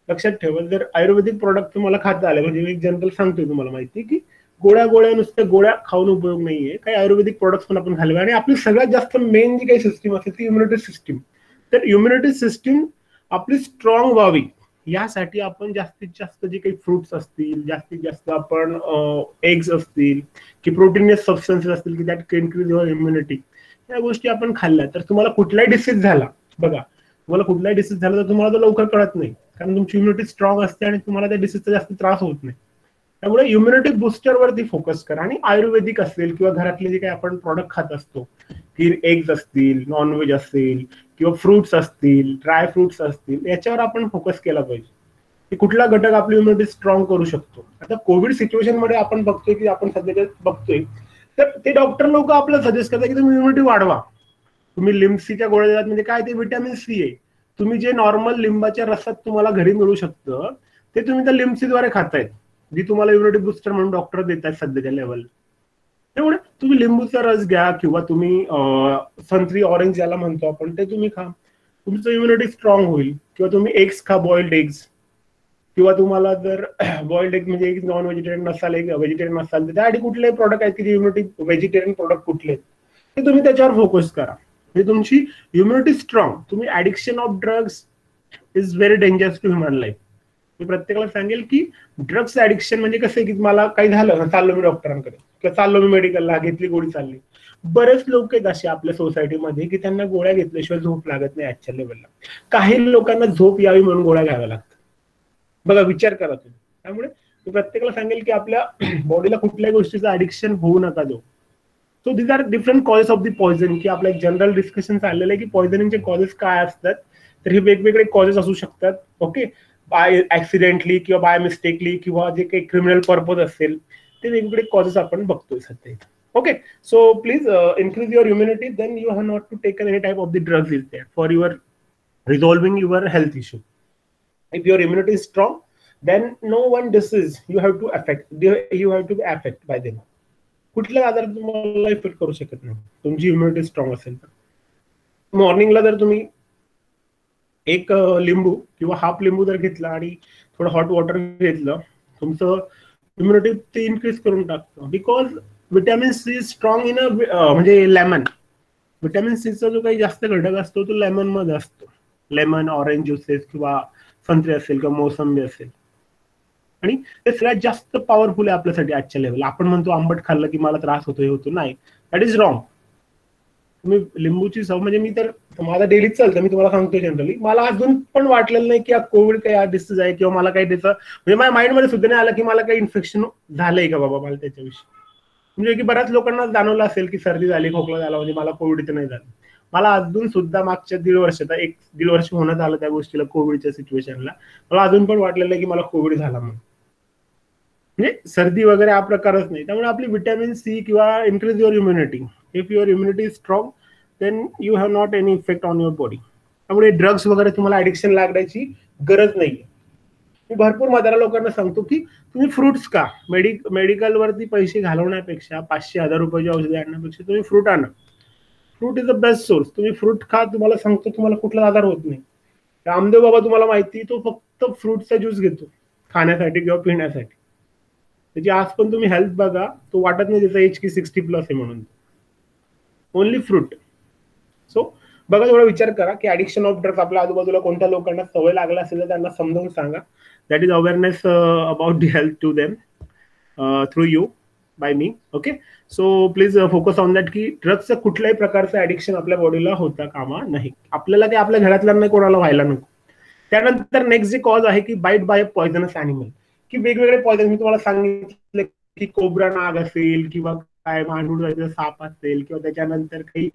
लक्षात ठेवा, जर आयुर्वेदिक प्रॉडक्ट तुम्हाला खाता आले, म्हणजे मी एक जनरल सांगतोय तुम्हाला माहिती, की गोळ्या गोळ्या नुसत्या गोळ्या खाऊन उपयोग नाहीये, काही आयुर्वेदिक प्रोडक्ट्स पण आपण खाल्ले. आणि आपली सगळ्यात जास्त मेन जी काही सिस्टीम असते ती इम्युनिटी सिस्टीम. तर इम्युनिटी सिस्टीम आपली स्ट्रॉंग व्हावी यासाठी आपण जास्तीत जास्त जे काही फ्रुट्स असतील, जास्तीत जास्त आपण एग्स असतील, की प्रोटीनियस सबस्टन्सेस असतील, की दॅट इन्क्रीज युअर इम्युनिटी, या गोष्टी आपण खाल्ल्या तर तुम्हाला कुठलाही डिसीज झाला, बघा तुम्हाला कुठलाही डिसीज झाला तर तुम्हाला तो लवकर कळत नाही, कारण तुमची इम्युनिटी स्ट्रॉंग असते आणि तुम्हाला त्या डिसीजचा जास्त त्रास होत नाही. त्यामुळे इम्युनिटी बुस्टर वरती फोकस करा. आणि आयुर्वेदिक असेल किंवा घरातले जे काही आपण प्रॉडक्ट खात असतो, की एग्स असतील, नॉनव्हेज असेल किंवा फ्रुट्स असतील, ड्राय फ्रुट्स असतील, याच्यावर आपण फोकस केला पाहिजे, की कुठला घटक आपली इम्युनिटी स्ट्रॉंग करू शकतो. आता कोविड सिच्युएशन मध्ये आपण बघतोय, की आपण सध्या बघतोय, तर ते डॉक्टर लोक आपल्याला सजेस्ट करतात की तुम्ही इम्युनिटी वाढवा. तुम्ही लिम्सीच्या गोळ्या देतात, म्हणजे काय, ते व्हिटॅमिन सी आहे. तुम्ही जे नॉर्मल लिंबाच्या रसात तुम्हाला घरी मिळू शकतं, ते तुम्ही त्या लिम्सीद्वारे खातायत, जी तुम्हाला इम्युनिटी बुस्टर म्हणून डॉक्टर देत आहेत सध्याच्या लेवल. त्यामुळे तुम्ही लिंबूचा रस घ्या किंवा तुम्ही संत्री ऑरेंज ज्याला म्हणतो आपण, ते तुम्ही खा, तुमचं इम्युनिटी स्ट्रॉंग होईल. किंवा तुम्ही एग्स खा, बॉइल्ड एग्स. किंवा तुम्हाला जर बॉइल्ड एग म्हणजे एक नॉन व्हेजिटेरियन नसाल, एक व्हेजिटेरियन नसाल, तर त्यासाठी कुठलेही प्रॉडक्ट आहेत की इम्युनिटी व्हेजिटेरियन प्रॉडक्ट कुठले आहेत, ते तुम्ही त्याच्यावर फोकस करा, म्हणजे तुमची इम्युनिटी स्ट्रॉंग. तुम्ही addiction of drugs is very dangerous to human life. मी प्रत्येकाला सांगेल की ड्रग्स ऍडिक्शन म्हणजे कसं आहे, की मला काही झालं, चाललो मी डॉक्टरांकडे किंवा चाललो मी मेडिकलला, घेतली गोळी चालली. बरेच लोक आहेत असे आपल्या सोसायटीमध्ये की त्यांना गोळ्या घेतल्याशिवाय झोप लागत नाही आजच्या लेवलला. काही लोकांना झोप यावी म्हणून गोळ्या घ्याव्या लागतात. बघा, विचार करा तुम्ही. त्यामुळे मी प्रत्येकाला सांगेल की आपल्या बॉडीला कुठल्याही गोष्टीचं ऍडिक्शन होऊ नका देऊ. So these are different causes of the poison, की आपलं एक जनरल डिस्कशन चाललेलं आहे की पॉयझनिंगचे कॉजेस काय असतात. तर हे वेगवेगळे कॉजेस असू शकतात. ओके, बाय ऍक्सिडेंटली किंवा बाय मिस्टेकली किंवा जे काही क्रिमिनल पर्पज असेल, ते वेगवेगळे कॉजेस आपण बघतोय सध्या. Okay, so please increase your immunity, then you have not to take any type of the drugs is there for your resolving your health issue. If your immunity is strong, then no one disease you have to be affected by them. कुठल्या आजार तुम्हाला effect करू शकत नाही तुमची immunity strong असेल तर. मॉर्निंगला जर तुम्ही एक लिंबू किंवा हाफ लिंबू जर घेतला आणि थोडं हॉट वॉटर घेतलं, तुमचं इम्युनिटी ते इन्क्रीज करून टाकतं. Because vitamin C strong in म्हणजे लेमन. विटॅमिन सीचा जो काही जास्त घटक असतो तो लेमन मध्ये असतो. लेमन, ऑरेंज ज्युसेस किंवा संत्री असेल किंवा मोसंबी असेल. आणि ते सगळ्यात जास्त पॉवरफुल आहे आपल्यासाठी आजच्या लेवल. आपण म्हणतो आंबट खाल्लं की मला त्रास होतो, हे होतो, नाही, दॅट इज रॉंग. तुम्ही लिंबूची सव, म्हणजे मी तर माझा डेलीच चालतं, मी तुम्हाला सांगतो जनरली, मला अजून पण वाटलेलं नाही की कोविड काही डिसीज आहे किंवा मला काही त्याचं म्हणजे माझ्या माइंडमध्ये सुद्धा नाही आलं की मला काही इन्फेक्शन झालंय का बाबा मला त्याच्याविषयी. म्हणजे की बऱ्याच लोकांना जाणवलं असेल की सर्दी झाली, खोकला झाला, म्हणजे मला कोविड इथं नाही झालं. मला अजून सुद्धा मागच्या 1.5 वर्षात, 1-1.5 वर्ष होण्यात आलं त्या गोष्टीला, कोविडच्या सिच्युएशनला, मला अजून पण वाटलेलं की मला कोविड झाला म्हणून. म्हणजे सर्दी वगैरे हा प्रकारच नाही. त्यामुळे आपली विटॅमिन सी किंवा increase your immunity. If your immunity is strong, then you have not any effect on your body. त्यामुळे ड्रग्स वगैरे तुम्हाला ऍडिक्शन लागण्याची गरज नाही. मी भरपूर म्हाताऱ्या लोकांना सांगतो की तुम्ही फ्रुट्स का, मेडिकलवरती पैसे घालवण्यापेक्षा 500-1000 रुपयाची औषधे आणण्यापेक्षा तुम्ही फ्रूट आणा. Fruit is the best source. तुम्ही फ्रूट खा, तुम्हाला सांगतो तुम्हाला कुठला आजार होत नाही. रामदेव बाबा तुम्हाला माहिती, तो फक्त फ्रूटचा ज्यूस घेतो खाण्यासाठी किंवा पिण्यासाठी. त्याची आज पण तुम्ही हेल्थ बघा, तो वाटत नाही त्याचा एज की 60+ आहे म्हणून. Only fruit. सो बघा, थोडा विचार करा की ऍडिक्शन ऑफ ड्रग्स आपल्या आजूबाजूला कोणत्या लोकांना सवय लागला असेल तर त्यांना समजावून सांगा. That is awareness about the health to them through you by me. Okay, so please focus on that की ड्रग्सचं कुठल्याही प्रकारचं ऍडिक्शन आपल्या बॉडीला होता कामा नाही. आपल्याला ते आपल्या घरातल्यांना कोणाला व्हायला नको. त्यानंतर नेक्स्ट जे कॉज आहे की बाईट बाय पॉयझनस ॲनिमल, की वेगवेगळे पॉयझन मी तुम्हाला सांगितलं की कोब्रा नाग असेल किंवा काय मांडूळ साप असेल किंवा त्याच्यानंतर काही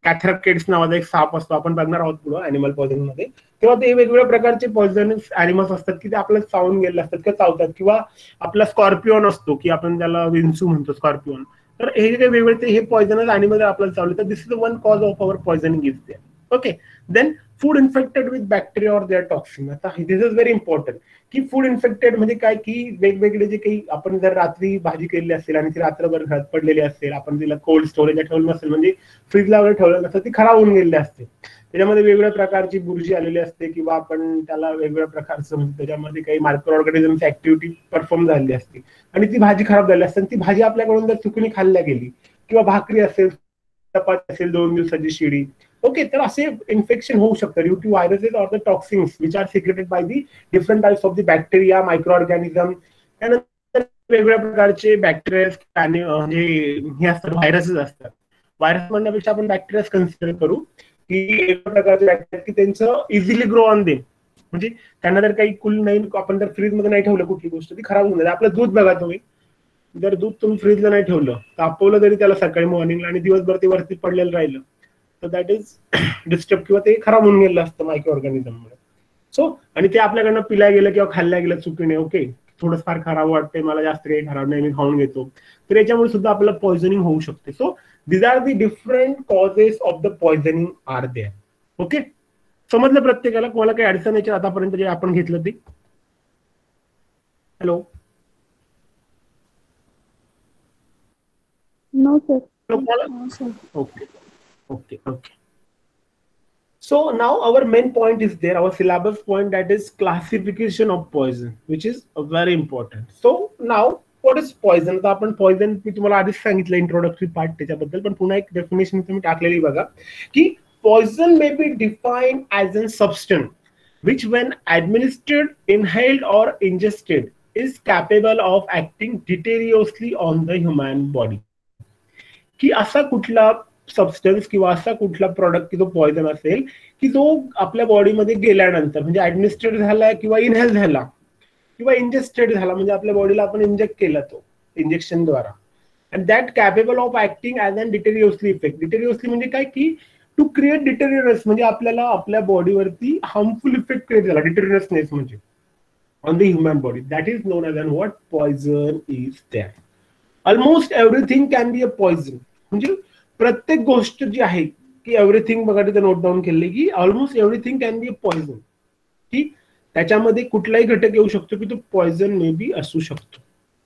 कॅथ्रकेट्स नावाचा एक साप असतो, आपण बघणार आहोत पुढे अॅनिमल पॉयझन मध्ये. तेव्हा ते वेगवेगळ्या प्रकारचे पॉयझनस ॲनिमल्स असतात की ते आपल्याला चावून गेले असतात किंवा चावतात. किंवा आपला स्कॉर्पिओन असतो की आपण त्याला विंचू म्हणतो, स्कॉर्पिओन. तर हे जे काही वेगवेगळे हे पॉयझनस ॲनिमल आपल्याला चावले तर this is one cause of our poisoning is there. Okay, then food infected with bacteria or their toxin. आता दिस इज व्हेरी इम्पॉर्टंट की फूड इन्फेक्टेड म्हणजे काय की वेगवेगळे जे काही आपण जर रात्री भाजी केलेली असेल आणि ती रात्रभर घरात पडलेली असेल, आपण तिला कोल्ड स्टोरेजला ठेवलं नसेल म्हणजे फ्रीजला वगैरे ठेवलं नसेल, ती खराब होऊन गेलेली असते. त्याच्यामध्ये वेगवेगळ्या प्रकारची बुरशी आलेली असते किंवा आपण त्याला वेगवेगळ्या प्रकारचं म्हणजे त्याच्यामध्ये काही मायक्रो ऑर्गॅनिझमची ऍक्टिव्हिटी परफॉर्म झालेली असते आणि ती भाजी खराब झाली असते. ती भाजी आपल्याकडून जर चुकीने खाल्ल्या गेली किंवा भाकरी असेल, चपाती असेल 2 दिवसाची शिडी, ओके, तर असे इन्फेक्शन होऊ शकतं due to viruses or the toxins which are secreted by the different types of the bacteria, microorganism. त्यानंतर वेगवेगळ्या प्रकारचे बॅक्टेरिया म्हणजे हे असतात, व्हायरसेस असतात. व्हायरस म्हणण्यापेक्षा आपण बॅक्टेरिया कन्सिडर करू की एक प्रकारचे बॅक्टेरिया की त्यांचं इझिली ग्रो ऑन दे, म्हणजे त्यांना जर काही कुल नाही, आपण जर फ्रीज मध्ये नाही ठेवलं कुठली गोष्ट ती खराब होऊन जाते. आपलं दूध बघा तुम्ही, जर दूध तुम्ही फ्रीजला नाही ठेवलं, तापवलं तरी त्याला सकाळी मॉर्निंगला आणि दिवसभर ते वरती पडलेलं राहिलं तर दॅट इज डिस्टर्ब किंवा ते खराब होऊन गेलं असतं मायक्रो ऑर्गॅनिझममुळे. सो आणि ते आपल्याकडनं पिल्या गेलं किंवा खाल्ल्या गेलं चुकीने, ओके, थोडं फार खराब वाटतंय, मला जास्त काही खराब नाही, मी खाऊन घेतो, तर याच्यामुळे सुद्धा आपल्याला पॉयझनिंग होऊ शकते. So these are the different causes of the poisoning are there. Okay, समजलं प्रत्येकाला? कोणाला काही अडचण याच्या आतापर्यंत जे आपण घेतलं ते? Hello? No sir. Okay, okay, okay. So now our main point is there, our syllabus point, that is classification of poison, which is very important. So now what is poison? आता आपण poison मी तुम्हाला आधीच सांगितलं introductory part त्याच्याबद्दल, पण पुन्हा एक definition तुम्ही टाकलेली बघा की poison may be defined as a substance which when administered, inhaled or ingested is capable of acting deleteriously on the human body. की असा कुठला सबस्टन्स किंवा असा कुठला प्रॉडक्ट की जो पॉयझन असेल की जो आपल्या बॉडीमध्ये गेल्यानंतर म्हणजे ऍडमिनिस्ट्रेट झाला किंवा इनहेल झाला किंवा इंजेस्टेड झाला, म्हणजे आपल्या बॉडीला आपण इंजेक्ट केला तो इंजेक्शनद्वारा, and that capable of acting as an deleteriously effect. Deleteriously म्हणजे काय की टू क्रिएट डिटेरियरनेस, म्हणजे आपल्याला आपल्या बॉडीवरती हार्मफुल इफेक्ट क्रिएट झाला, डिटेरियरनेस म्हणजे on the human body. That is known as an what poison is that. Almost everything can be a poison, म्हणजे प्रत्येक गोष्ट जी आहे की एव्हरीथिंग बघा तिथे नोट डाऊन केले की almost everything can be a poison. की त्याच्यामध्ये कुठलाही घटक येऊ शकतो की तो पॉयझन मे बी असू शकतो.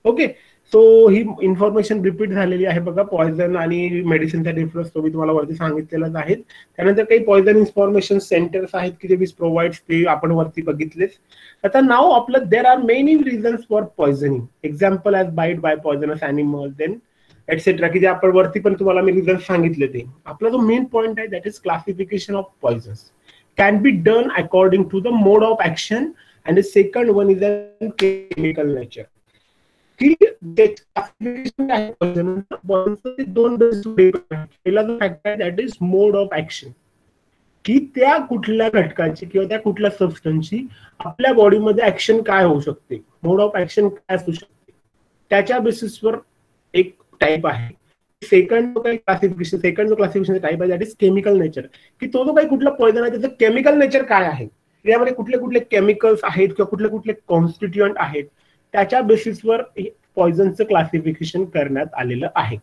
ओके, सो ही इन्फॉर्मेशन रिपीट झालेली आहे बघा. पॉयझन आणि मेडिसिनचा डिफरन्स तो मी तुम्हाला वरती सांगितलेलाच आहे. त्यानंतर काही पॉयझन इन्फॉर्मेशन सेंटर्स आहेत की जे वीस प्रोव्हाइड्स, ते आपण वरती बघितलेच. आता नाव आपलं there are many reasons for poisoning, example as bite by poisonous animal then etcetera, की जे आपण वरती पण तुम्हाला मी रिझन सांगितले. ते आपला जो मेन पॉईंट आहे that is classification of poisons can be done according to the mode of action and the second one is a chemical nature. की क्लासिफिकेशन आहे पॉयझनचं दोन पहिला जो फॅक्टर आहे that is mode of action, की त्या कुठल्या घटकाची किंवा त्या कुठल्या सबस्टन्सची आपल्या बॉडीमध्ये ऍक्शन काय होऊ शकते, मोड ऑफ ऍक्शन काय असू शकते, त्याच्या बेसिसवर एक टाइप आहे. सेकंड जो काही क्लासिफिकेशन, सेकंड जो क्लासिफिकेशन टाइप आहे दॅट इज केमिकल नेचर, की तो जो काही कुठला पॉयझन आहे त्याचं केमिकल नेचर काय आहे, त्यामध्ये कुठले कुठले केमिकल्स आहेत किंवा कुठले कुठले कॉन्स्टिट्युएंट आहेत, त्याच्या बेसिसवर पॉयझनचं क्लासिफिकेशन करण्यात आलेलं आहे.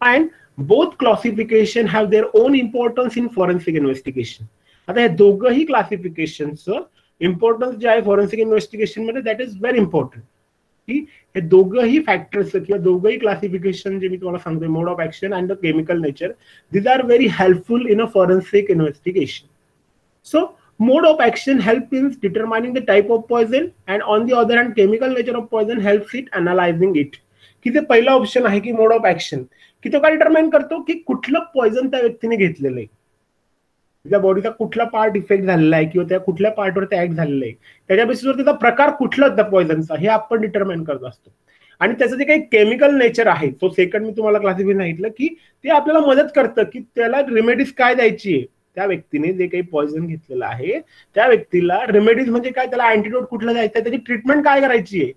And both classification have their own importance in forensic investigation. आता हे दोघंही क्लासिफिकेशनचं इम्पॉर्टन्स जे आहे फॉरेन्सिक इन्व्हेस्टिगेशन मध्ये, दॅट इज व्हेरी इम्पॉर्टंट, की हे दोघंही फॅक्टर्स किंवा दोघंही क्लासिफिकेशन जे मी तुम्हाला सांगतोय, mode of action and the chemical nature, these are very helpful in a forensic investigation. So mode of action helps in determining the type of poison, and on the other hand chemical nature of poison helps it analyzing it. की ते पहिला option आहे की मोड of action, की तो काय determine करतो की कुठलं पॉइझन त्या व्यक्तीने घेतलेलं आहे, त्या बॉडीचा कुठला पार्ट इफेक्ट झालेला आहे किंवा त्या कुठल्या पार्टवर ते ऍक्ट झालेलं आहे, त्याच्या बेसिसवर त्याचा प्रकार कुठला त्या पॉइझनचा हे आपण डिटरमाइन करत असतो. आणि त्याचं जे काही केमिकल नेचर आहे, तो सेकंड मी तुम्हाला क्लासिफाय सांगितलं की ते आपल्याला मदत करतं की त्याला रेमेडीज काय द्यायची आहे, त्या व्यक्तीने जे काही पॉइझन घेतलेलं आहे त्या व्यक्तीला रेमेडीज म्हणजे काय, त्याला अँटीडोट कुठला द्यायचा, त्याची ट्रीटमेंट काय करायची आहे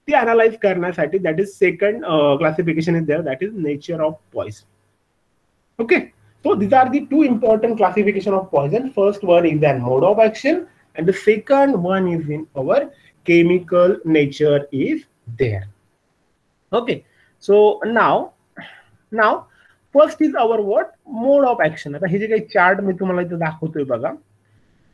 ती अनालाइज करण्यासाठी, that is second classification is there, that is nature of poison. Okay, so these are the two important classification of poison. First one is an mode of action and the second one is in our chemical nature is there. Okay, so now first is our what mode of action. आता हे जे काही chart मी तुम्हाला इथे दाखवतोय बघा,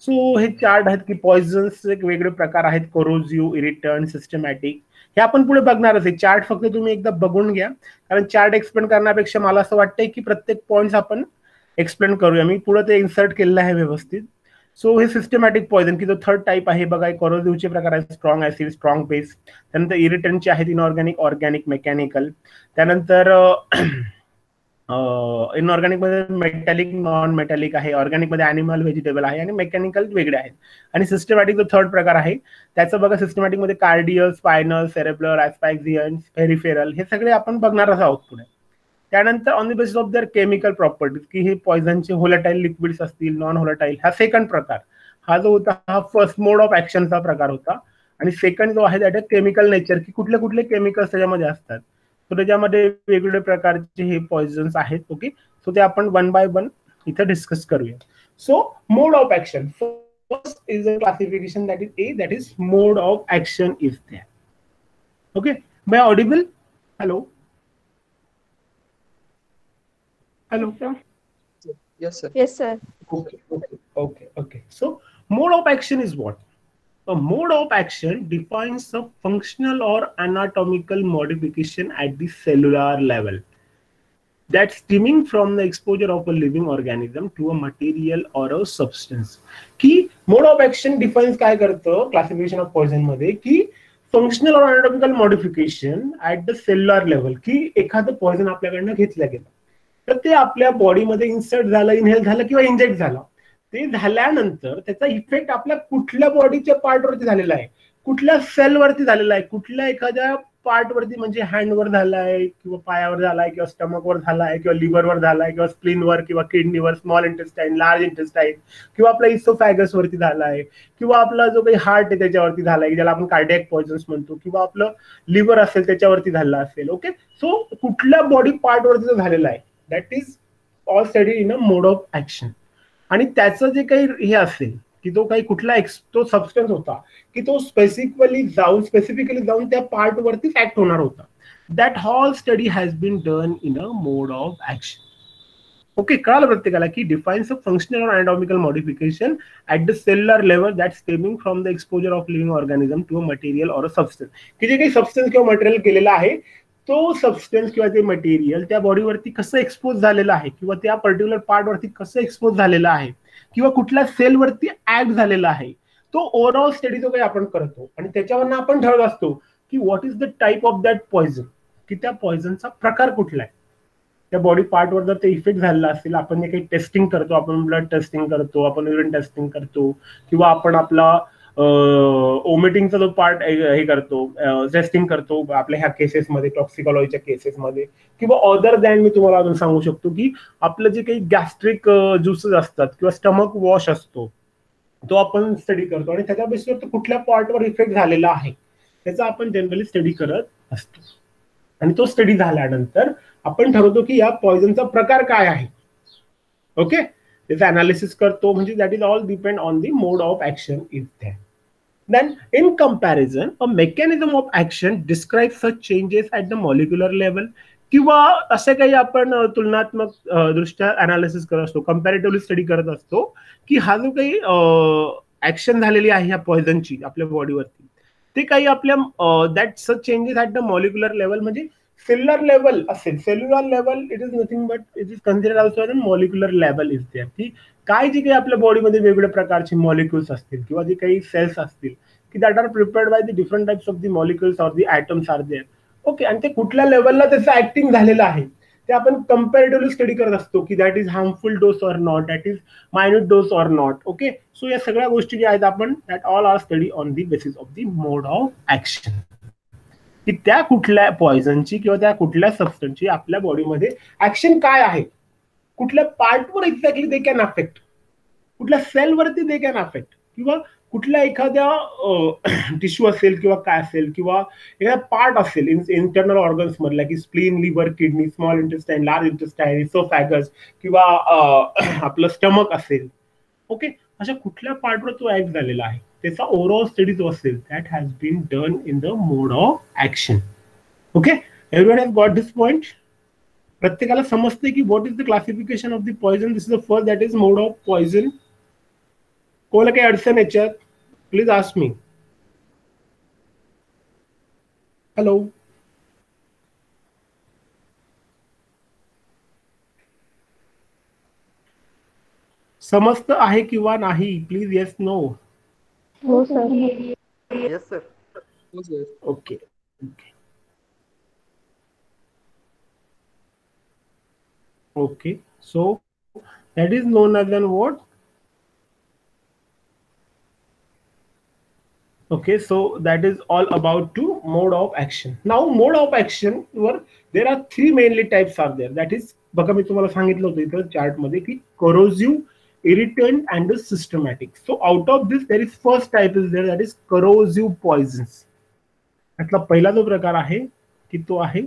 so हे chart आहेत की पॉइझन्स एक वेगळे प्रकार आहेत, कोरोजिव्ह, इरिटंट, सिस्टमॅटिक, हे आपण पुढे बघणारच आहे. चार्ट फक्त तुम्ही एकदा बघून घ्या, कारण चार्ट एक्सप्लेन करण्यापेक्षा मला असं वाटतंय की प्रत्येक पॉइंट्स आपण एक्सप्लेन करूया. मी पुढे ते इन्सर्ट केलेलं आहे व्यवस्थित. सो हे सिस्टमॅटिक पॉइझन की जो थर्ड टाइप आहे बघा, कोरोजिव्हचे प्रकार आहेत स्ट्रॉंग ऍसिड, स्ट्रॉंग बेस, त्यानंतर इरिटंटचे आहेत इनऑर्गॅनिक, ऑर्गॅनिक, मेकॅनिकल, त्यानंतर इनऑर्गॅनिक मध्ये मेटॅलिक, नॉन मेटॅलिक आहे, ऑर्गॅनिक मध्ये अॅनिमल, व्हेजिटेबल आहे, आणि मेकॅनिकल वेगळे आहेत. आणि सिस्टमॅटिक जो थर्ड प्रकार आहे त्याचं बघा, सिस्टमॅटिक मध्ये कार्डियल, स्पायनल, सेरेब्रल, ऍस्पायक्झियन्स, पेरिफेरल, हे सगळे आपण बघणारच आहोत पुढे. त्यानंतर ऑन द बेसिस ऑफ दर केमिकल प्रॉपर्टीज की हे पॉइझनचे होलाटाईल लिक्विड्स असतील, नॉन होलाटाईल, हा सेकंड प्रकार. हा जो होता हा फर्स्ट मोड ऑफ ऍक्शनचा प्रकार होता. आणि सेकंड जो आहे दॅट इज केमिकल नेचर, की कुठले कुठले केमिकल्स त्याच्यामध्ये असतात. तर त्याच्यामध्ये वेगवेगळे प्रकारचे हे पॉइझन्स आहेत. ओके, सो ते आपण वन बाय वन इथे डिस्कस करूया. So mode of action, first is a classification that is A, that is mode of action is there. Okay, my audible? Hello hello. Yes, sir. Yes, sir. Okay. So mode of action is what? A mode of action defines a functional or anatomical modification at the cellular level that's stemming from the exposure of a living organism to a material or a substance. की mode of action defines काय करतं classification of poison मध्ये, की functional or anatomical modification at the cellular level, की एखादं poison आपल्याकडनं घेतलं गेलं तर ते आपल्या बॉडीमध्ये इन्सर्ट झालं, इनहेल झालं किंवा इंजेक्ट झालं. ते झाल्यानंतर त्याचा इफेक्ट आपल्या कुठल्या बॉडीच्या पार्टवरती झालेला आहे, कुठल्या सेलवरती झालेला आहे, कुठल्या एखाद्या पार्टवरती, म्हणजे हँडवर झालाय किंवा पायावर झालाय किंवा स्टमकवर झालाय किंवा लिव्हरवर झालाय किंवा स्प्लिनवर किंवा किडनीवर, स्मॉल इंटेस्टाईन, लार्ज इंटेस्टाईन, किंवा आपला इसोफॅगस वरती झालाय, किंवा आपला जो काही हार्ट आहे त्याच्यावरती झालाय, ज्याला आपण कार्डियक पॉइझन्स म्हणतो, किंवा आपलं लिव्हर असेल त्याच्यावरती झाला असेल. ओके, सो कुठल्या बॉडी पार्टवरती जो झालेला आहे that is all study in a mode of action. आणि त्याचं जे काही हे असेल की तो काही कुठला तो सबस्टन्स होता की तो स्पेसिफिकली जाऊन त्या पार्ट वरती ऍक्ट होणार होता, that all study has been done in a mode of action. Okay, कळालं प्रत्येकाला की defines a functional or anatomical modification at the cellular level that stemming from the exposure of living organism to a material or a substance, की जे काही substance किंवा material केलेलं आहे तो सबस्टन्स किंवा ते मटेरियल त्या बॉडीवरती कसं एक्सपोज झालेलं आहे, किंवा त्या पर्टिक्युलर पार्टवरती कसं एक्सपोज झालेलं आहे, किंवा कुठल्या सेलवरती ऍक्ट झालेला आहे, तो ओव्हरऑल स्टडी जो काही आपण करतो. आणि त्याच्यावरनं आपण ठरवत असतो की what is the type of that poison, की त्या पॉइझनचा प्रकार कुठला आहे, त्या बॉडी पार्टवर जर ते इफेक्ट झालेला असेल. आपण जे काही टेस्टिंग करतो, आपण ब्लड टेस्टिंग करतो, आपण युरिन टेस्टिंग करतो, किंवा आपण आपला ओमिटिंगचा जो पार्ट हे करतो, टेस्टिंग करतो आपल्या ह्या केसेसमध्ये, टॉक्सिकॉलॉजीच्या केसेसमध्ये, किंवा अदर दॅन मी तुम्हाला अजून सांगू शकतो की आपलं जे काही गॅस्ट्रिक ज्युसेस असतात किंवा स्टमक वॉश असतो तो आपण स्टडी करतो. आणि त्याच्या बेसिसवर तो कुठल्या पार्टवर इफेक्ट झालेला आहे त्याचा आपण जनरली स्टडी करत असतो. आणि तो स्टडी झाल्यानंतर आपण ठरवतो की या पॉइझनचा प्रकार काय आहे. ओके, त्याचं अनालिसिस करतो. म्हणजे that is all depend on the mode of action is that. Then, in comparison, a mechanism of action describes such changes at the molecular level, किंवा असे काही आपण तुलनात्मक दृष्ट्या अनालिसिस करत असतो, कम्पॅरेटिव्हली स्टडी करत असतो की हा जो काही ऍक्शन झालेली आहे ह्या पॉइझनची आपल्या बॉडीवरती, ते काही आपल्या that such changes at the molecular level, म्हणजे सेल्युलर लेवल असेल. Cellular level it is nothing but it is considered also an molecular level is there, की काय जे काही आपल्या बॉडीमध्ये वेगवेगळ्या प्रकारचे मॉलिक्युल्स असतील किंवा जे काही सेल्स असतील की that are prepared by the different types of the molecules or the atoms are there. Okay, आणि ते कुठल्या लेवलला त्याचं ऍक्टिंग झालेलं आहे ते आपण कम्पॅरेटिव्हली स्टडी करत असतो की that is harmful dose or not, that is minute dose or not. Okay, so या सगळ्या गोष्टी ज्या आहेत आपण that all are study on the basis of the mode of action, की त्या कुठल्या पॉइझनची किंवा त्या कुठल्या सबस्टन्सची आपल्या बॉडीमध्ये ऍक्शन काय आहे, कुठल्या पार्टवर एक्झॅक्टली दे कॅन अफेक्ट, कुठल्या सेलवरती दे कॅन अफेक्ट, किंवा कुठल्या एखाद्या टिश्यू असेल किंवा काय असेल किंवा एखादा पार्ट असेल इंटरनल ऑर्गन्स मधला, की spleen, liver, kidney, small intestine, large intestine, oesophagus किंवा आपलं स्टमक असेल. ओके, अशा कुठल्या पार्टवर तो ऍक्ट झालेला आहे त्याचा ओव्हरऑल स्टडी जो असेल that has been done in the mode of action. Okay, everyone has got this point. प्रत्येकाला समजते की what is the classification of the poison. This is the first, that is mode of poison. कोणाला काही अडचण याच्यात please ask me. Hello, समजत आहे किंवा नाही प्लीज येस नो. हो sir. Yes sir. Okay, okay, so that is known as an what? Okay, so that is all about to mode of action. Now mode of action वर there are three mainly types are there. That is, बघा मी तुम्हाला सांगितलं होतं इथं chart मध्ये की corrosive, irritant and systematic. So out of this there is first type is there, that is corrosive poisons. यातला पहिला जो प्रकार आहे की तो आहे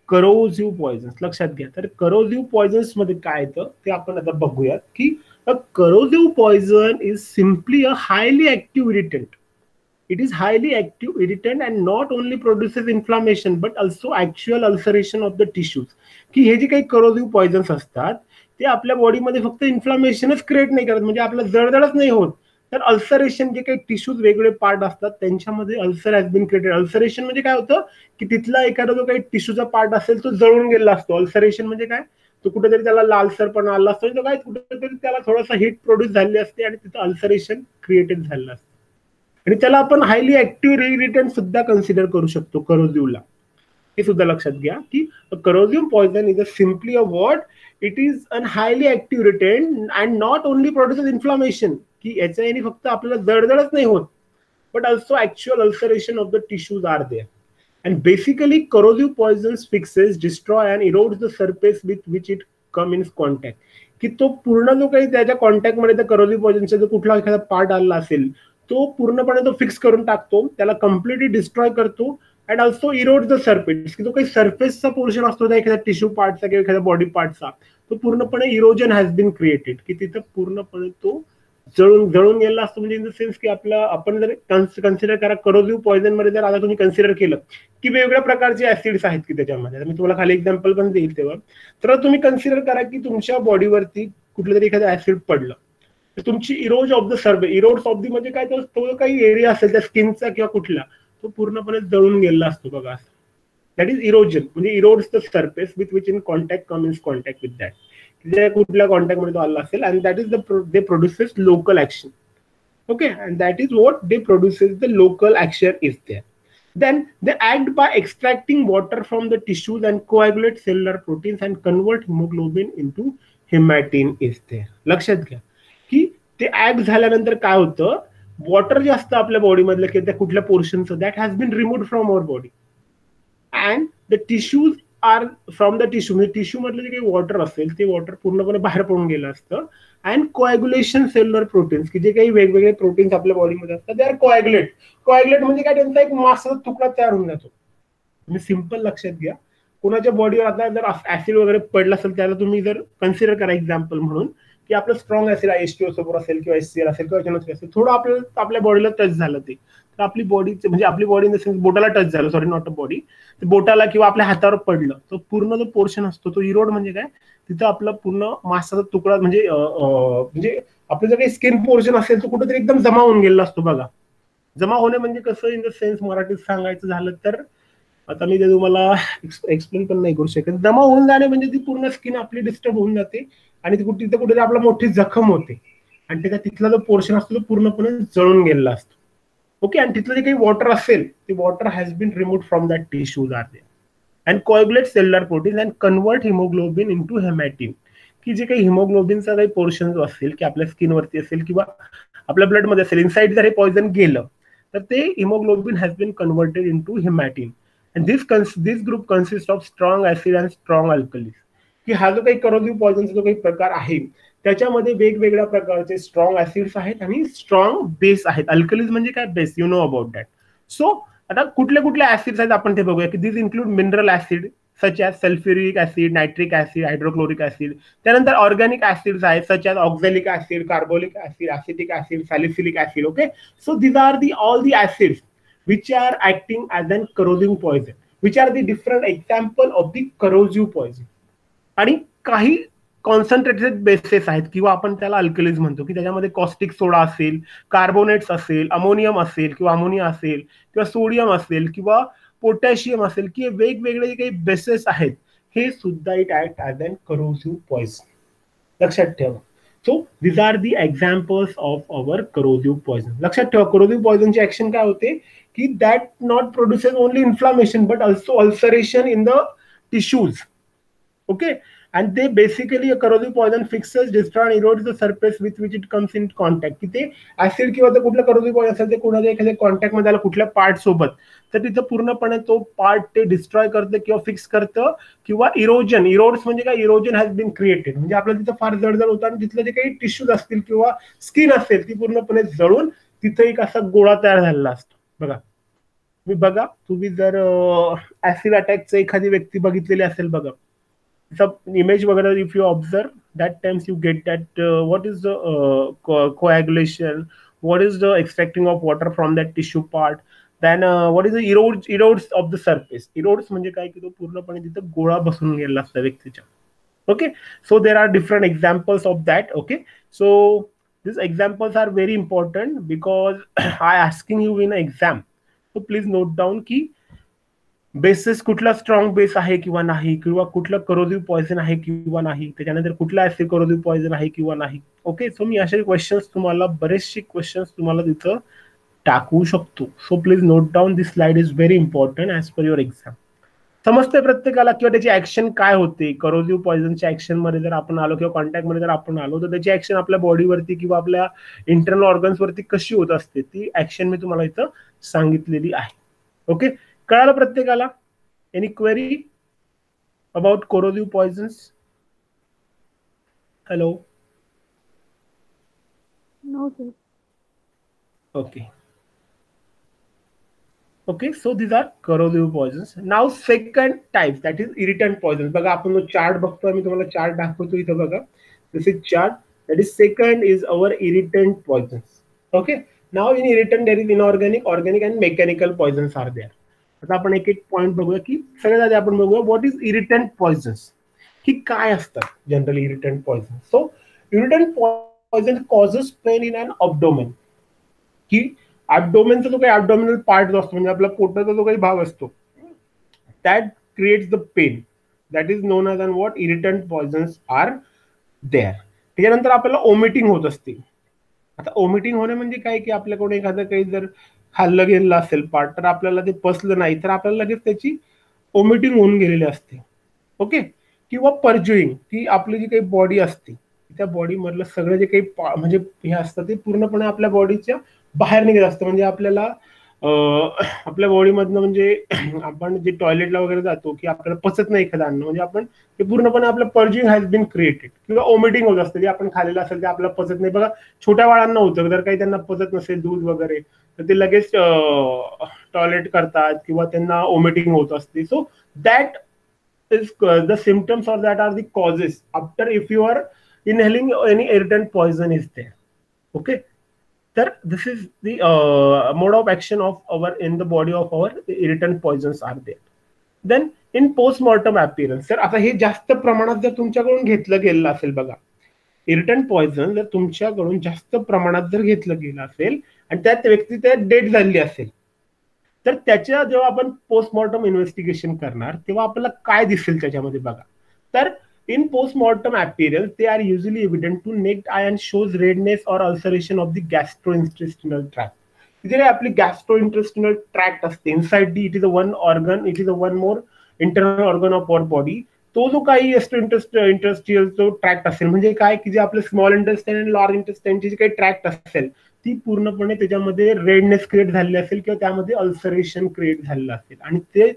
करोजिव्ह पॉइझन्स. लक्षात घ्या, तर करोजिव्ह पॉइझन्स मध्ये काय येतं ते आपण आता बघूयात की corrosive poison is simply a highly active irritant. It is highly active irritant and not only produces inflammation but also actual ulceration of the tissues. की हे जे काही corrosive poisons असतात ते आपल्या बॉडीमध्ये फक्त इन्फ्लामेशनच क्रिएट नाही करत, म्हणजे आपलं जळजळच नाही होत, तर अल्सरेशन, जे काही टिश्यूज वेगवेगळे पार्ट असतात त्यांच्यामध्ये ulcer has been created. Ulceration म्हणजे काय होतं की तिथला एखादा जो काही टिश्यूचा पार्ट असेल तो जळून गेला असतो. अल्सरेशन म्हणजे काय, तो कुठेतरी त्याला लालसरपणा आला असतो, तो काय कुठेतरी त्याला थोडासा हीट प्रोड्यूस झाली असते आणि तिथं अल्सरेशन क्रिएटेड झालं असतं. आणि त्याला आपण हायली ऍक्टिव्ह इरिटंट सुद्धा कन्सिडर करू शकतो करोजिव्हला. हे सुद्धा लक्षात घ्या की corrosive poison is a simply a what, it is an highly active irritant and not only produces inflammation, की याच्याने फक्त आपल्याला जळजळच नाही होत but also actual ulceration of the tissues are there. And basically corrosive poisons fixes, destroy and erodes the surface with which it come in contact. की तो पूर्ण जो काही त्याच्या कॉन्टॅक्ट मध्ये त्या करोजिव्ह पॉइझनचा जो कुठला एखादा पार्ट आला असेल तो पूर्णपणे तो फिक्स करून टाकतो, त्याला कम्प्लिटली डिस्ट्रॉय करतो and also Erode the surface, की जो काही सरफेसचा पोर्शन असतो त्या एखाद्या टिश्यू पार्टचा किंवा एखाद्या बॉडी पार्टचा तो पूर्णपणे इरोजन हॅज बीन क्रिएटेड, की तिथं पूर्णपणे तो जळून गेला असतो. म्हणजे इन द सेन्स की आपला आपण जर कन्सिडर करा करोजिव्ह पॉइझन मध्ये जर आता तुम्ही कन्सिडर केलं की वेगवेगळ्या प्रकारचे ऍसिड्स आहेत की त्याच्यामध्ये, मी तुम्हाला खाली एक्झाम्पल पण देईल तेव्हा, तर तुम्ही कन्सिडर करा की तुमच्या बॉडीवरती कुठलं तरी एखादं ऍसिड पडलं तर तुमची Eros of the survey, erodes of the म्हणजे काय, तो काही एरिया असेल त्या स्किनचा किंवा कुठला तो पूर्णपणे जळून गेला असतो बघा. दॅट इज इरोजन, म्हणजे erodes the surface with which in contact come in contact with that, कुठल्या कॉन्टॅक्ट मध्ये तो आला असेल and that is they produces local action. Okay, and that is what they produces, the local action is there. Then they act by extracting water from the tissues and coagulate cellular proteins and convert hemoglobin into hematine is there. लक्षात घ्या की ते act झाल्यानंतर काय होतं, water जे असतं आपल्या बॉडी मधलं किंवा त्या कुठल्या पोर्शनचं that has been removed from our body and the tissues are from the tissue, म्हणजे टिश्यू मधलं जे काही वॉटर असेल ते वॉटर पूर्णपणे बाहेर पडून गेलं असतं. अँड कोॲग्युलेशन सेल्युलर प्रोटीन्स, की जे काही वेगवेगळे प्रोटीन्स आपल्या बॉडीमध्ये असतात दे आर कोॲग्युलेट. कोॲग्युलेट म्हणजे काय, त्यांचा एक मासाचा तुकडा तयार होऊन जातो. तुम्ही सिंपल लक्षात घ्या, कोणाच्या बॉडीवर आता जर ऍसिड वगैरे पडला असेल त्याला तुम्ही जर कन्सिडर करा एक्झाम्पल म्हणून की आपलं स्ट्रॉंग ऍसिड H2SO4 असेल किंवा HCl असेल किंवा HNO3 असेल, थोडं आपल्या बॉडीला टच झालं ते, तर आपली बॉडीचे म्हणजे आपली बॉडी इन द सेन्स बोटाला टच झालं, सॉरी नॉट अ बॉडी, बोटाला किंवा आपल्या हातावर पडलं, तो पूर्ण जो पोर्शन असतो तो इरोड म्हणजे काय, तिथं आपला पूर्ण मांसाचा तुकडा म्हणजे आपलं जर काही स्किन पोर्शन असेल तर कुठेतरी एकदम जमा होऊन गेलेला असतो बघा. जमा होणे म्हणजे कसं इन द सेन्स मराठीत सांगायचं झालं तर, आता मी ते तुम्हाला एक्सप्लेन पण नाही करू शकत. जमा होऊन जाणे म्हणजे ती पूर्ण स्किन आपली डिस्टर्ब होऊन जाते आणि तिथं कुठेतरी आपला मोठी जखम होते आणि त्याचा तिथला जो पोर्शन असतो तो पूर्णपणे जळून गेलेला असतो. ओके, आणि तिथलं जे काही वॉटर असेल ते water has been removed from that tissues are there and coagulate cellular protein and convert haemoglobin into haematin, की जे काही हिमोग्लोबिनचा काही पोर्शन जो असेल की आपल्या स्किनवरती असेल किंवा आपल्या ब्लडमध्ये असेल, इनसाइड जर हे पॉइझन गेलं तर ते haemoglobin has been converted into haematin and this group consist of strong acid and strong alkalis, की हा जो काही करोसिव्ह पॉइझनचा जो काही प्रकार आहे त्याच्यामध्ये वेगवेगळ्या प्रकारचे स्ट्रॉंग ऍसिड्स आहेत आणि स्ट्रॉंग बेस आहेत. अल्कलीज म्हणजे काय, base, you know about that. So आता कुठले कुठले ऍसिड्स आहेत आपण ते बघूया, की this include mineral acid such as sulphuric acid, nitric acid, hydrochloric acid. त्यानंतर ऑर्गॅनिक ऍसिड्स आहेत such as oxalic acid, carbolic acid, acetic acid, salicylic acid. Okay, so these are the all the acids which are acting as an corrosive poison, which are the different example of the corrosive poison. आणि काही concentrated bases आहेत किंवा आपण त्याला alkalis म्हणतो, की त्याच्यामध्ये caustic सोडा असेल, कार्बोनेट्स असेल, अमोनियम असेल किंवा अमोनिया असेल किंवा सोडियम असेल किंवा पोटॅशियम असेल, की वेगवेगळे काही बेसेस आहेत हे सुद्धा it act as an corrosive poison. लक्षात ठेवा. So this are the examples of our corrosive poison. लक्षात ठेवा, करोसिव्ह पॉइझनची ऍक्शन काय होते, की that not produces only inflammation but also ulceration in the tissues. Okay, and they basically a corrosive poison fixes, destroy and erodes the surface with which it comes in contact. की ते acid किंवा ते कुठलं करोसिव्ह poison असेल ते कोणाच्या एखाद्या contact मध्ये आलं कुठल्या पार्ट सोबत, तर तिथं पूर्णपणे तो पार्ट ते डिस्ट्रॉय करतं किंवा फिक्स करतं किंवा इरोड्स म्हणजे काय, इरोजन हॅज बीन क्रिएटेड, म्हणजे आपल्याला तिथं फार जळजळ होतं आणि तिथले जे काही टिश्यूज असतील किंवा स्किन असेल ती पूर्णपणे जळून तिथे एक असा गोळा तयार झालेला असतो बघा. तुम्ही जर ऍसिड अटॅकचं एखादी व्यक्ती बघितलेली असेल बघा, some image वगैरह, if you observe that times you get that what is the coagulation, what is the extracting of water from that tissue part, then what is the erodes of the surface. erodes म्हणजे काय, की तो पूर्णपणे तिथं गोळा बसून गेलेला असतो व्यक्तीच्या. Okay, so there are different examples of that. Okay, so these examples are very important because I asking you in exam, so please note down की बेसिस कुठला स्ट्रॉंग बेस आहे किंवा नाही, किंवा कुठलं करोसिव्ह पॉइझन आहे किंवा नाही, त्याच्यानंतर कुठला ऍसिड करोसिव्ह पॉइझन आहे किंवा नाही. ओके, सो मी असे क्वेश्चन्स तुम्हाला, बरेचसे क्वेश्चन्स तुम्हाला तिथं टाकू शकतो. So please note down, this slide is very important as per your exam. समजते प्रत्येकाला, किंवा त्याची ऍक्शन काय होते, करोसिव्ह पॉइझनच्या ऍक्शन मध्ये जर आपण आलो किंवा कॉन्टॅक्ट मध्ये जर आपण आलो तर त्याची ऍक्शन आपल्या बॉडीवरती किंवा आपल्या इंटरनल ऑर्गन्स वरती कशी होत असते, ती ऍक्शन मी तुम्हाला इथं सांगितलेली आहे. ओके, कळालं प्रत्येकाला? Any query about corrosive poisons? Hello? No, sir. Okay. Okay, so these are corrosive poisons. Now second type, that is irritant poisons. बघा आपण जो चार्ट बघतोय, मी तुम्हाला चार्ट दाखवतो इथं बघा. This is chart. That is second is our irritant poisons. Okay. Now in irritant there is inorganic, organic and mechanical poisons are there. आता आपण एक एक पॉइंट बघूया, की सगळ्यात आधी आपण बघूया व्हॉट इज इरिटंट पॉइझन्स, की काय असतात generally irritant poison. So irritant poison causes pain in an abdomen, की ऍब्डोमेनचा जो काही ऍब्डोमिनल पार्ट जो असतो, म्हणजे आपला पोटाचा जो काही भाग असतो, that creates the pain, that is known as an what irritant poisons are there. त्याच्यानंतर आपल्याला ओमिटिंग होत असते. आता ओमिटिंग होणे म्हणजे काय, की आपल्याकडून एखादं काही जर खाल्लं गेलेलं असेल पार्ट, तर आपल्याला ते पचलं नाही तर आपल्याला लगेच त्याची ओमिटिंग होऊन गेलेली असते. ओके, किंवा पर्ज्युईंग, की आपली जी काही बॉडी असते त्या बॉडी मधलं सगळं जे काही म्हणजे हे असतं ते पूर्णपणे आपल्या बॉडीच्या बाहेर निघत असतं. म्हणजे आपल्याला आपल्या बॉडीमधनं, म्हणजे आपण जे टॉयलेटला वगैरे जातो, की आपल्याला पचत नाही एखादं अन्न, म्हणजे आपण ते पूर्णपणे आपलं पर्ज्युईंग हॅज बीन क्रिएटेड, किंवा ओमिटिंग होत असतं, जे आपण खाल्लेलं असेल ते आपल्याला पचत नाही. बघा छोट्या बाळांना होतं, जर काही त्यांना पचत नसेल दूध वगैरे तर ते लगेच टॉयलेट करतात किंवा त्यांना ओमिटिंग होत असते. So that is the symptoms or that are the causes after if you are Inhaling any irritant poison is there. Okay, this is the mode of action of our in the body of our irritant poisons are there. Then in postmortem appearance, तर आता हे जास्त प्रमाणात जर तुमच्याकडून घेतलं गेलं असेल बघा, इरिटंट पॉइझन जर तुमच्याकडून जास्त प्रमाणात जर घेतलं गेलं असेल आणि त्यात व्यक्ती त्या डेड झाली असेल, तर त्याच्या जेव्हा आपण पोस्टमॉर्टम इन्व्हेस्टिगेशन करणार तेव्हा आपल्याला काय दिसेल त्याच्यामध्ये बघा. तर in postmortem appearance they are usually evident to naked eye and shows redness or ulceration of the gastrointestinal tract. जे आपली gastrointestinal tract असते inside it is a one organ, it is a one more internal organ of our body. तो जो काही interstitial जो tract असेल म्हणजे काय की जे आपले स्मॉल इंटेस्टाइन आणि लार्ज इंटेस्टाइनची जी काही ट्रॅक्ट असेल ती पूर्णपणे त्याच्यामध्ये रेडनेस क्रिएट झालेली असेल किंवा त्यामध्ये अल्सरेशन क्रिएट झालेलं असेल आणि ते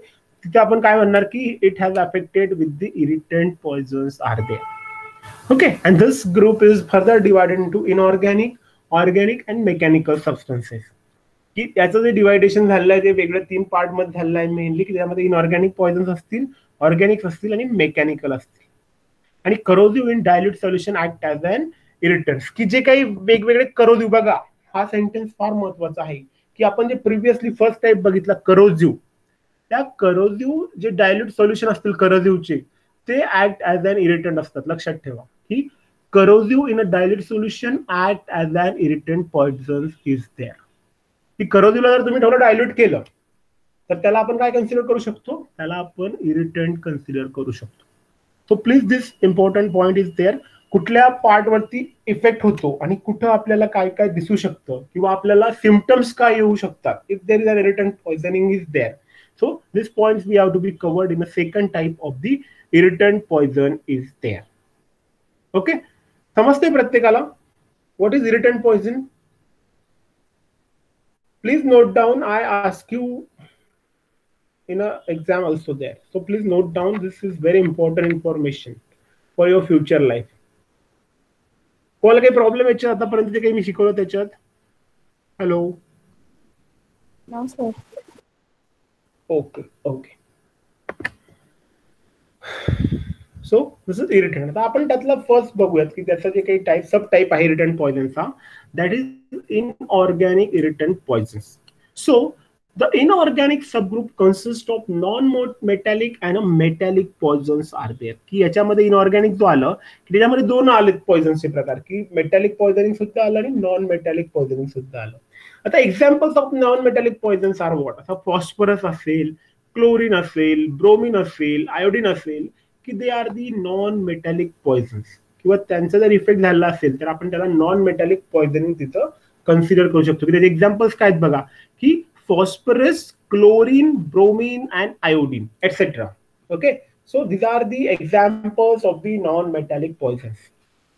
तिथे आपण काय म्हणणार की it has affected with the irritant poisons are there. Okay, and this group is further divided into inorganic, organic and mechanical substances. की त्याचं जे डिवायडेशन झालेलं आहे ते वेगळ्या 3 पार्ट मध्ये झालेलं आहे मेनली, की त्यामध्ये इनऑर्गॅनिक पॉइझन्स असतील, ऑर्गॅनिक असतील आणि मेकॅनिकल असतील. आणि corrosive in dilute solution act as an irritants, की जे काही वेगवेगळे करोसिव्ह बघा, हा सेंटेन्स फार महत्वाचा आहे की आपण जे प्रिव्हियसली फर्स्ट टाइप बघितला करोसिव्ह, त्या करोसिव्ह जे डायल्यूट सोल्युशन असतील करोसिव्हचे ते ऍक्ट ॲज अन इरिटंट असतात. लक्षात ठेवा की corrosive in a dilute solution act as an irritant poisons is there. की करोसिव्हला जर तुम्ही थोडं डायल्यूट केलं तर त्याला आपण काय कन्सिडर करू शकतो, त्याला आपण इरिटंट कन्सिडर करू शकतो. So please this important point is there. कुठल्या पार्टवरती इफेक्ट होतो आणि कुठं आपल्याला काय काय दिसू शकतं किंवा आपल्याला सिम्पटम्स काय येऊ शकतात if there is an irritant poisoning is there. So these points we have to be covered in the second type of the irritant poison is there. Okay, समजते प्रत्येकाला what is irritant poison? Please note down. I ask you in a exam also there. So please note down. This is very important information for your future life. कोणाला काही problem याच्यात आतापर्यंत जे काही मी शिकवलं त्याच्यात? Hello. No sir. Okay okay. So this is irritant. आता आपण त्यातला फर्स्ट बघूयात की त्याचा जे काही टाइप सब टाइप आहे इरिटंट पॉइझनचा, that is inorganic irritant poisons. So the inorganic subgroup consist of non metallic and metallic poisons are there. की याच्यामध्ये इनऑर्गॅनिक जो आलं की त्याच्यामध्ये 2 आले पॉइझन्सचे प्रकार, की मेटॅलिक पॉइझनिंग सुद्धा आलं आणि नॉन मेटॅलिक पॉइझनिंग सुद्धा आलं. आता examples of non metallic poisons are what? आता फॉस्फरस असेल, क्लोरीन असेल, ब्रोमिन असेल, आयोडीन असेल, की they are the non metallic poisons. किंवा त्यांचा जर इफेक्ट झाला असेल तर आपण त्याला नॉन मेटॅलिक पॉइझनिंग तिथं कन्सिडर करू शकतो. की त्याचे एक्झाम्पल्स काय आहेत बघा, की phosphorus, chlorine, bromine and iodine etcetera. Okay, so these are the examples of the non-metallic poisons.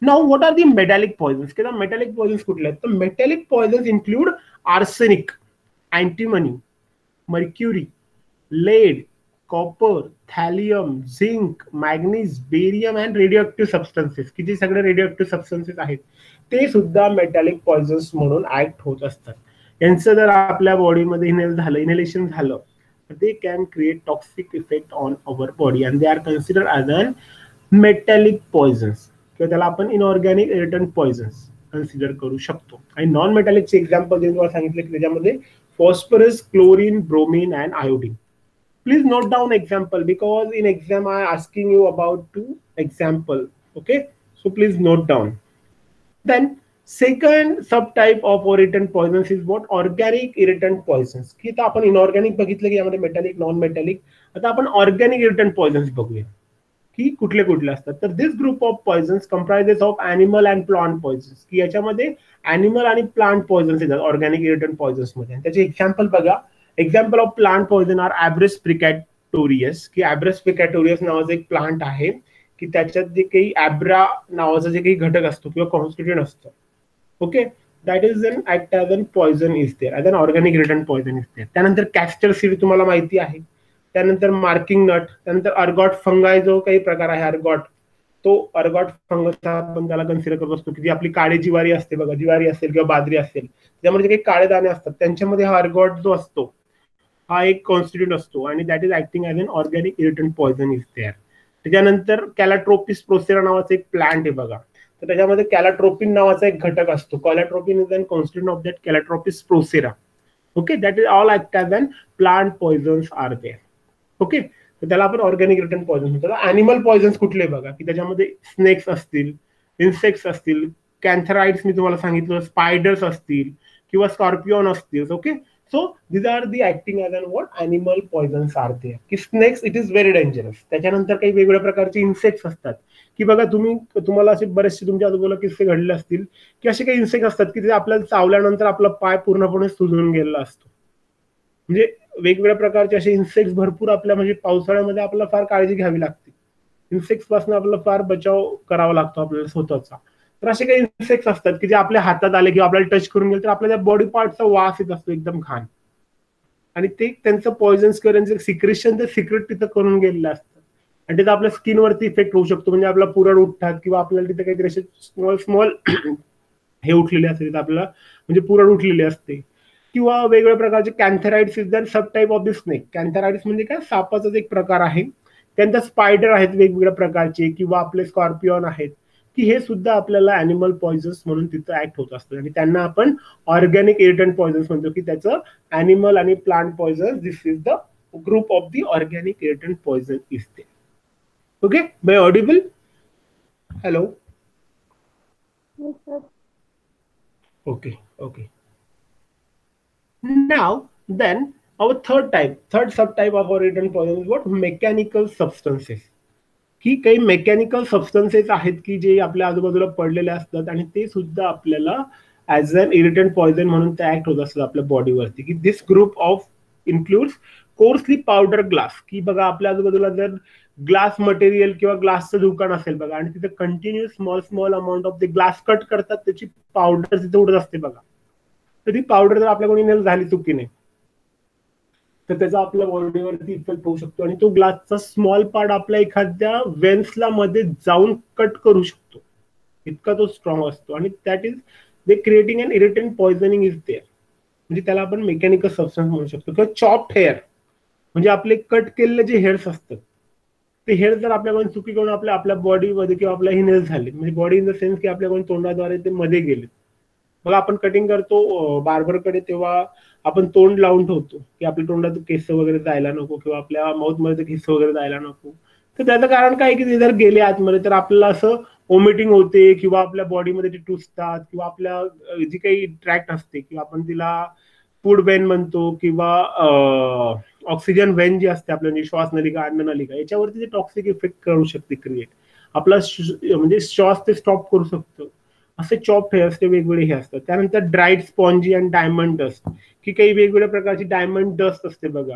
Now what are the metallic poisons? किंवा metallic poisons कुठले आहेत? तर metallic poisons include arsenic, antimony, mercury, lead, copper, thallium, zinc, manganese, barium and radioactive substances. की जे सगळे radioactive substances आहेत ते सुद्धा metallic poisons म्हणून ऍक्ट होत असतात. यांचं जर आपल्या बॉडीमध्ये इनहेलेशन झालं they can create toxic effect on our body and they are considered as an metallic poisons. किंवा त्याला आपण इनऑर्गॅनिक इरिटंट पॉइझन्स कन्सिडर करू शकतो. आणि नॉन मेटॅलिकचे एक्झाम्पल जे तुम्हाला सांगितले की त्याच्यामध्ये phosphorus, chlorine, bromine and iodine. Please note down example because in exam I asking you about 2 example. Okay, so please note down. Then second subtype of irritant poisons is what? Organic irritant poisons. की आता आपण inorganic बघितलं की यामध्ये metallic, non metallic. आता आपण organic irritant पॉइझन्स बघूया की कुठले कुठले असतात. तर this group of poisons comprises of animal and plant poisons. की याच्यामध्ये ॲनिमल आणि प्लांट पॉइझन्स येतात ऑर्गॅनिक इरिटंट पॉइझन्स मध्ये. त्याचे एक्झाम्पल बघा. Example of plant poison are Abrus precatorius. की ॲब्रेस प्रिकॅटोरियस नावाचं एक प्लांट आहे की त्याच्यात जे काही ॲब्रा नावाचा जे काही घटक असतो किंवा कॉन्स्टिट्यूएंट असतो, okay, that is an act as an poison is there, as an organic irritant poison is there. त्यानंतर कॅस्टर सीड तुम्हाला माहिती आहे. त्यानंतर मार्किंग नट. त्यानंतर अर्गॉट फंगाय जो काही प्रकार आहे अर्गॉट, तो अर्गॉट फंगस आपण त्याला कन्सिडर करत असतो की जी आपली काळी ज्वारी असते बघा, ज्वारी असेल किंवा बाजरी असेल त्यामध्ये जे काही काळे दाणे असतात त्यांच्यामध्ये हा अर्गॉट जो असतो हा एक कॉन्स्टिट्यूट असतो आणि that is acting as an organic irritant poison is there. त्याच्यानंतर कॅलाट्रोपिस प्रोसेरा नावाचं एक प्लांट आहे बघा. तर त्याच्यामध्ये कॅलाट्रोपिन नावाचा एक घटक असतो. Calotropin is an constituent of that Calotropis procera. Okay, that is all act as an plant poisons are there. Okay, तर त्याला आपण ऑर्गॅनिक इरिटंट पॉइझन म्हणतो. अॅनिमल पॉइझन्स कुठले बघा, की त्याच्यामध्ये स्नेक्स असतील, इन्सेक्ट्स असतील, कॅन्थराइड्स मी तुम्हाला सांगितलं, स्पायडर्स असतील किंवा स्कॉर्पिओन असतील. Okay, so these are the acting as an what animal poisons are there. की snakes it is very dangerous. त्याच्यानंतर काही वेगवेगळ्या प्रकारचे इन्सेक्ट्स असतात, की बघा तुम्हाला असे बरेचसे तुमच्या आजूबाजूला किस्से घडले असतील, की असे काही इन्सेक्ट असतात की ते आपल्याला चावल्यानंतर आपला पाय पूर्णपणे सुजून गेलेला असतो. म्हणजे वेगवेगळ्या प्रकारचे असे इन्सेक्ट्स भरपूर आपल्या म्हणजे पावसाळ्यामध्ये आपल्याला फार काळजी घ्यावी लागते. इन्सेक्ट्स पासून आपल्याला फार बचाव करावा लागतो आपल्याला स्वतःचा. तर असे काही इन्सेक्ट्स असतात की जे आपल्या हातात आले किंवा आपल्याला टच करून गेले तर आपल्या बॉडी पार्टचा वास येत असतो एकदम घाण, आणि ते त्यांचं पॉइझन्स किंवा त्यांचं सिक्रेशन ते सिक्रेट तिथं करून गेलेलं असतं, आणि तिथं आपल्या स्किनवरती इफेक्ट होऊ शकतो. म्हणजे आपला पुरळ उठतात किंवा आपल्याला तिथे काहीतरी असे स्मॉल स्मॉल हे उठलेले असते, तिथं आपल्याला म्हणजे पुरळ उठलेले असते. किंवा वेगवेगळ्या प्रकारचे cantharides is than subtype of the snake. Cantharides म्हणजे काय, सापाचाच एक प्रकार आहे. त्यांचा स्पायडर आहेत वेगवेगळ्या प्रकारचे, किंवा आपले स्कॉर्पिओन आहेत, की हे सुद्धा आपल्याला अॅनिमल पॉइझन्स म्हणून तिथं ऍक्ट होत असतं, आणि त्यांना आपण ऑर्गॅनिक इरिटंट पॉइझन्स म्हणतो, की त्याचं अॅनिमल आणि plant poison, this is the group of the organic irritant poison is ते. Okay, by audible? Hello? Yes, sir. Okay, okay. Now, then, our third subtype of irritant poison is what? Mechanical substances. ही काही mechanical substances आहेत की जे आपल्या आजूबाजूला पडलेले असतात, आणि ते सुद्धा आपल्याला ऍज अन इरिटंट पॉइझन म्हणून ते ऍक्ट होत असतात आपल्या बॉडीवरती. की this group of includes coarsely powder glass. की बघा आपल्या आजूबाजूला जर ग्लास मटेरियल किंवा ग्लासचं दुकान असेल बघा, आणि तिथे continue small small amount of ते ग्लास कट करतात, त्याची पावडर तिथे उडत असते बघा. तर ती पावडर जर आपल्या कोणी झाली चुकीने, तर त्याचा आपल्या बॉडीवरती इफेक्ट होऊ शकतो, आणि तो ग्लासचा स्मॉल पार्ट आपल्या एखाद्या वेन्सला मध्ये जाऊन कट करू शकतो, इतका तो स्ट्रॉंग असतो. आणि that is they creating an irritant poisoning is there. म्हणजे त्याला आपण मेकॅनिकल सबस्टन्स म्हणू शकतो. किंवा चॉप्ड हेअर, म्हणजे आपले कट केलेले जे हेअर्स असतात, ते हेअर जर आपल्याकडून चुकी करून आपल्या बॉडीमध्ये किंवा आपल्या हिनेल झाले, म्हणजे बॉडी इन द सेन्स की आपल्याकडून तोंडाद्वारे ते मध्ये गेले. मग आपण कटिंग करतो बार्बरकडे, तेव्हा आपण तोंड लावून ठेवतो की आपल्या तोंडात केस वगैरे जायला नको, किंवा आपल्या माउथ मध्ये केस वगैरे जायला नको. तर त्याचं कारण काय की ते जर गेले आतमध्ये तर आपल्याला असं ओमिटिंग होते, किंवा आपल्या बॉडीमध्ये ते टुचतात, किंवा आपल्या जी काही ट्रॅक्ट असते, किंवा आपण तिला फूड वेन म्हणतो, किंवा ऑक्सिजन वेन जी असते आपल्या श्वास नलिका, अन्न नलिका, याच्यावरती ते टॉक्सिक इफेक्ट करू शकते क्रिएट. आपला म्हणजे श्वास ते स्टॉप करू शकतो. असे चॉप हेअर्स ते वेगवेगळे हे असतात. त्यानंतर dried spongy and diamond dust, की काही वेगवेगळ्या प्रकारची डायमंड डस्ट असते बघा.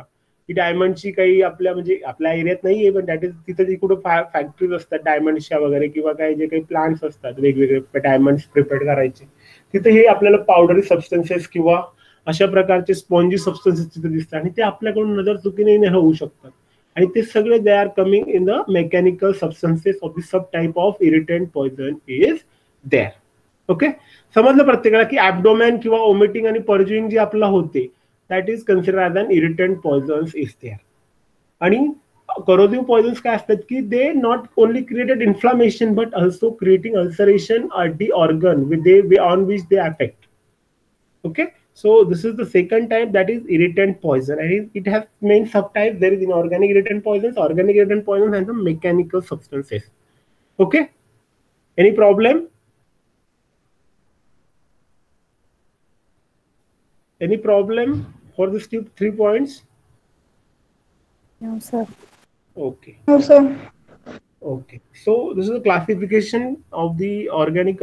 की डायमंडची काही आपल्या म्हणजे आपल्या एरियात नाहीये, पण दॅट इज तिथे कुठं फॅक्टरीज असतात डायमंडच्या वगैरे, किंवा काही जे काही प्लांट्स असतात वेगवेगळे डायमंड प्रिपेअर करायचे, तिथे हे आपल्याला पावडरी सबस्टन्सेस किंवा अशा प्रकारचे स्पॉन्जी सबस्टन्सेस तिथे दिसतात, आणि ते आपल्याकडून नजर चुकीने होऊ शकतात. आणि ते सगळे they are coming in the mechanical substances of the subtype of irritant poison is there. Okay, समजलं प्रत्येकाला की ऍब्डोमेन किंवा ओमिटिंग आणि पर्ज्युइंग जे आपलं होते, that is consider as an irritant poisons is there. आणि करोसिव्ह पॉइझन्स काय असतात की they not only created inflammation but also creating ulceration or the organ with on which they affect. Okay, so this is the second type, that is irritant poison, and it has main subtypes. There is inorganic irritant poisons, organic irritant poisons, and some mechanical substances. Okay, any problem? Any problem for these three points? No, sir. Okay. No, sir. Okay, so this is a classification of the organic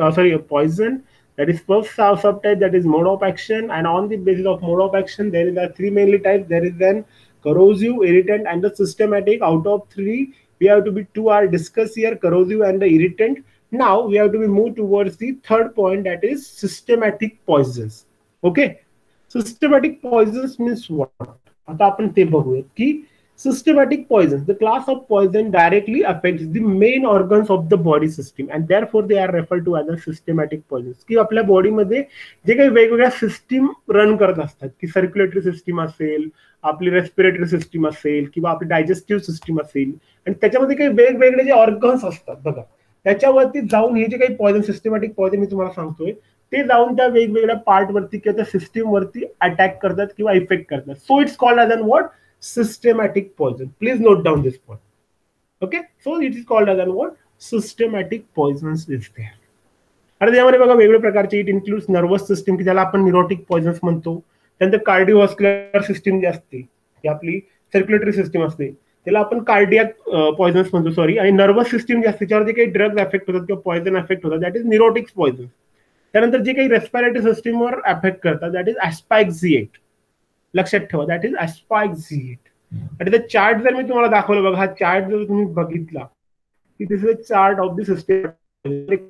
poison. That is first subtype, that is mode of action, and on the basis of mode of action there is three mainly types. There is then corrosive, irritant, and the systematic. Out of three we have to be two are discussed here, corrosive and the irritant. Now we have to be moved towards the third point, that is systematic poisons. Okay, systematic poisons means what? आता आपण ते बघूयात की systematic poisons, the class of poison directly affects the main organs of the body system, and therefore they are referred to as a systematic poisons. की आपल्या बॉडीमध्ये जे काही वेगवेगळ्या सिस्टीम रन करत असतात, की सर्क्युलेटरी सिस्टीम असेल, आपली रेस्पिरेटरी सिस्टीम असेल, किंवा आपली डायजेस्टिव्ह सिस्टीम असेल, आणि त्याच्यामध्ये काही वेगवेगळे जे ऑर्गन्स असतात बघा, त्याच्यावरती जाऊन हे जे काही पॉइझन, सिस्टमॅटिक पॉइझन मी तुम्हाला सांगतोय, ते जाऊन त्या वेगवेगळ्या पार्टवरती किंवा त्या सिस्टीम वरती अटॅक करतात किंवा इफेक्ट करतात. So it's called as an what? Systematic poison. Please note down this point. Okay, so it is called as an what? Systematic poisons is there. आता त्यामध्ये बघा वेगवेगळ्या प्रकारचे, इट इन्क्लूड्स नर्वस सिस्टीम की ज्याला आपण न्यूरोटिक पॉइझन्स म्हणतो. त्यानंतर कार्डिओव्हास्क्युलर सिस्टीम जी असते, की आपली सर्क्युलेटरी सिस्टीम असते, त्याला आपण कार्डियाक पॉइझन्स म्हणतो, सॉरी. आणि नर्वस सिस्टीम जी असते त्याच्यावर जे काही ड्रग्ज अफेक्ट होतात किंवा पॉइझन अफेक्ट होतात, दॅट इज न्यूरोटिक पॉइझन. त्यानंतर जे काही रेस्पिरेटरी सिस्टीमवर अफेक्ट करतात, दॅट इज ॲस्पायक्झिएट. लक्षात ठेवा, दॅट इज ॲस्पायक्झिएट. आणि त्याचा चार्ट जर मी तुम्हाला दाखवलं, बघा हा चार्ट जर तुम्ही बघितला की this is a chart of the system.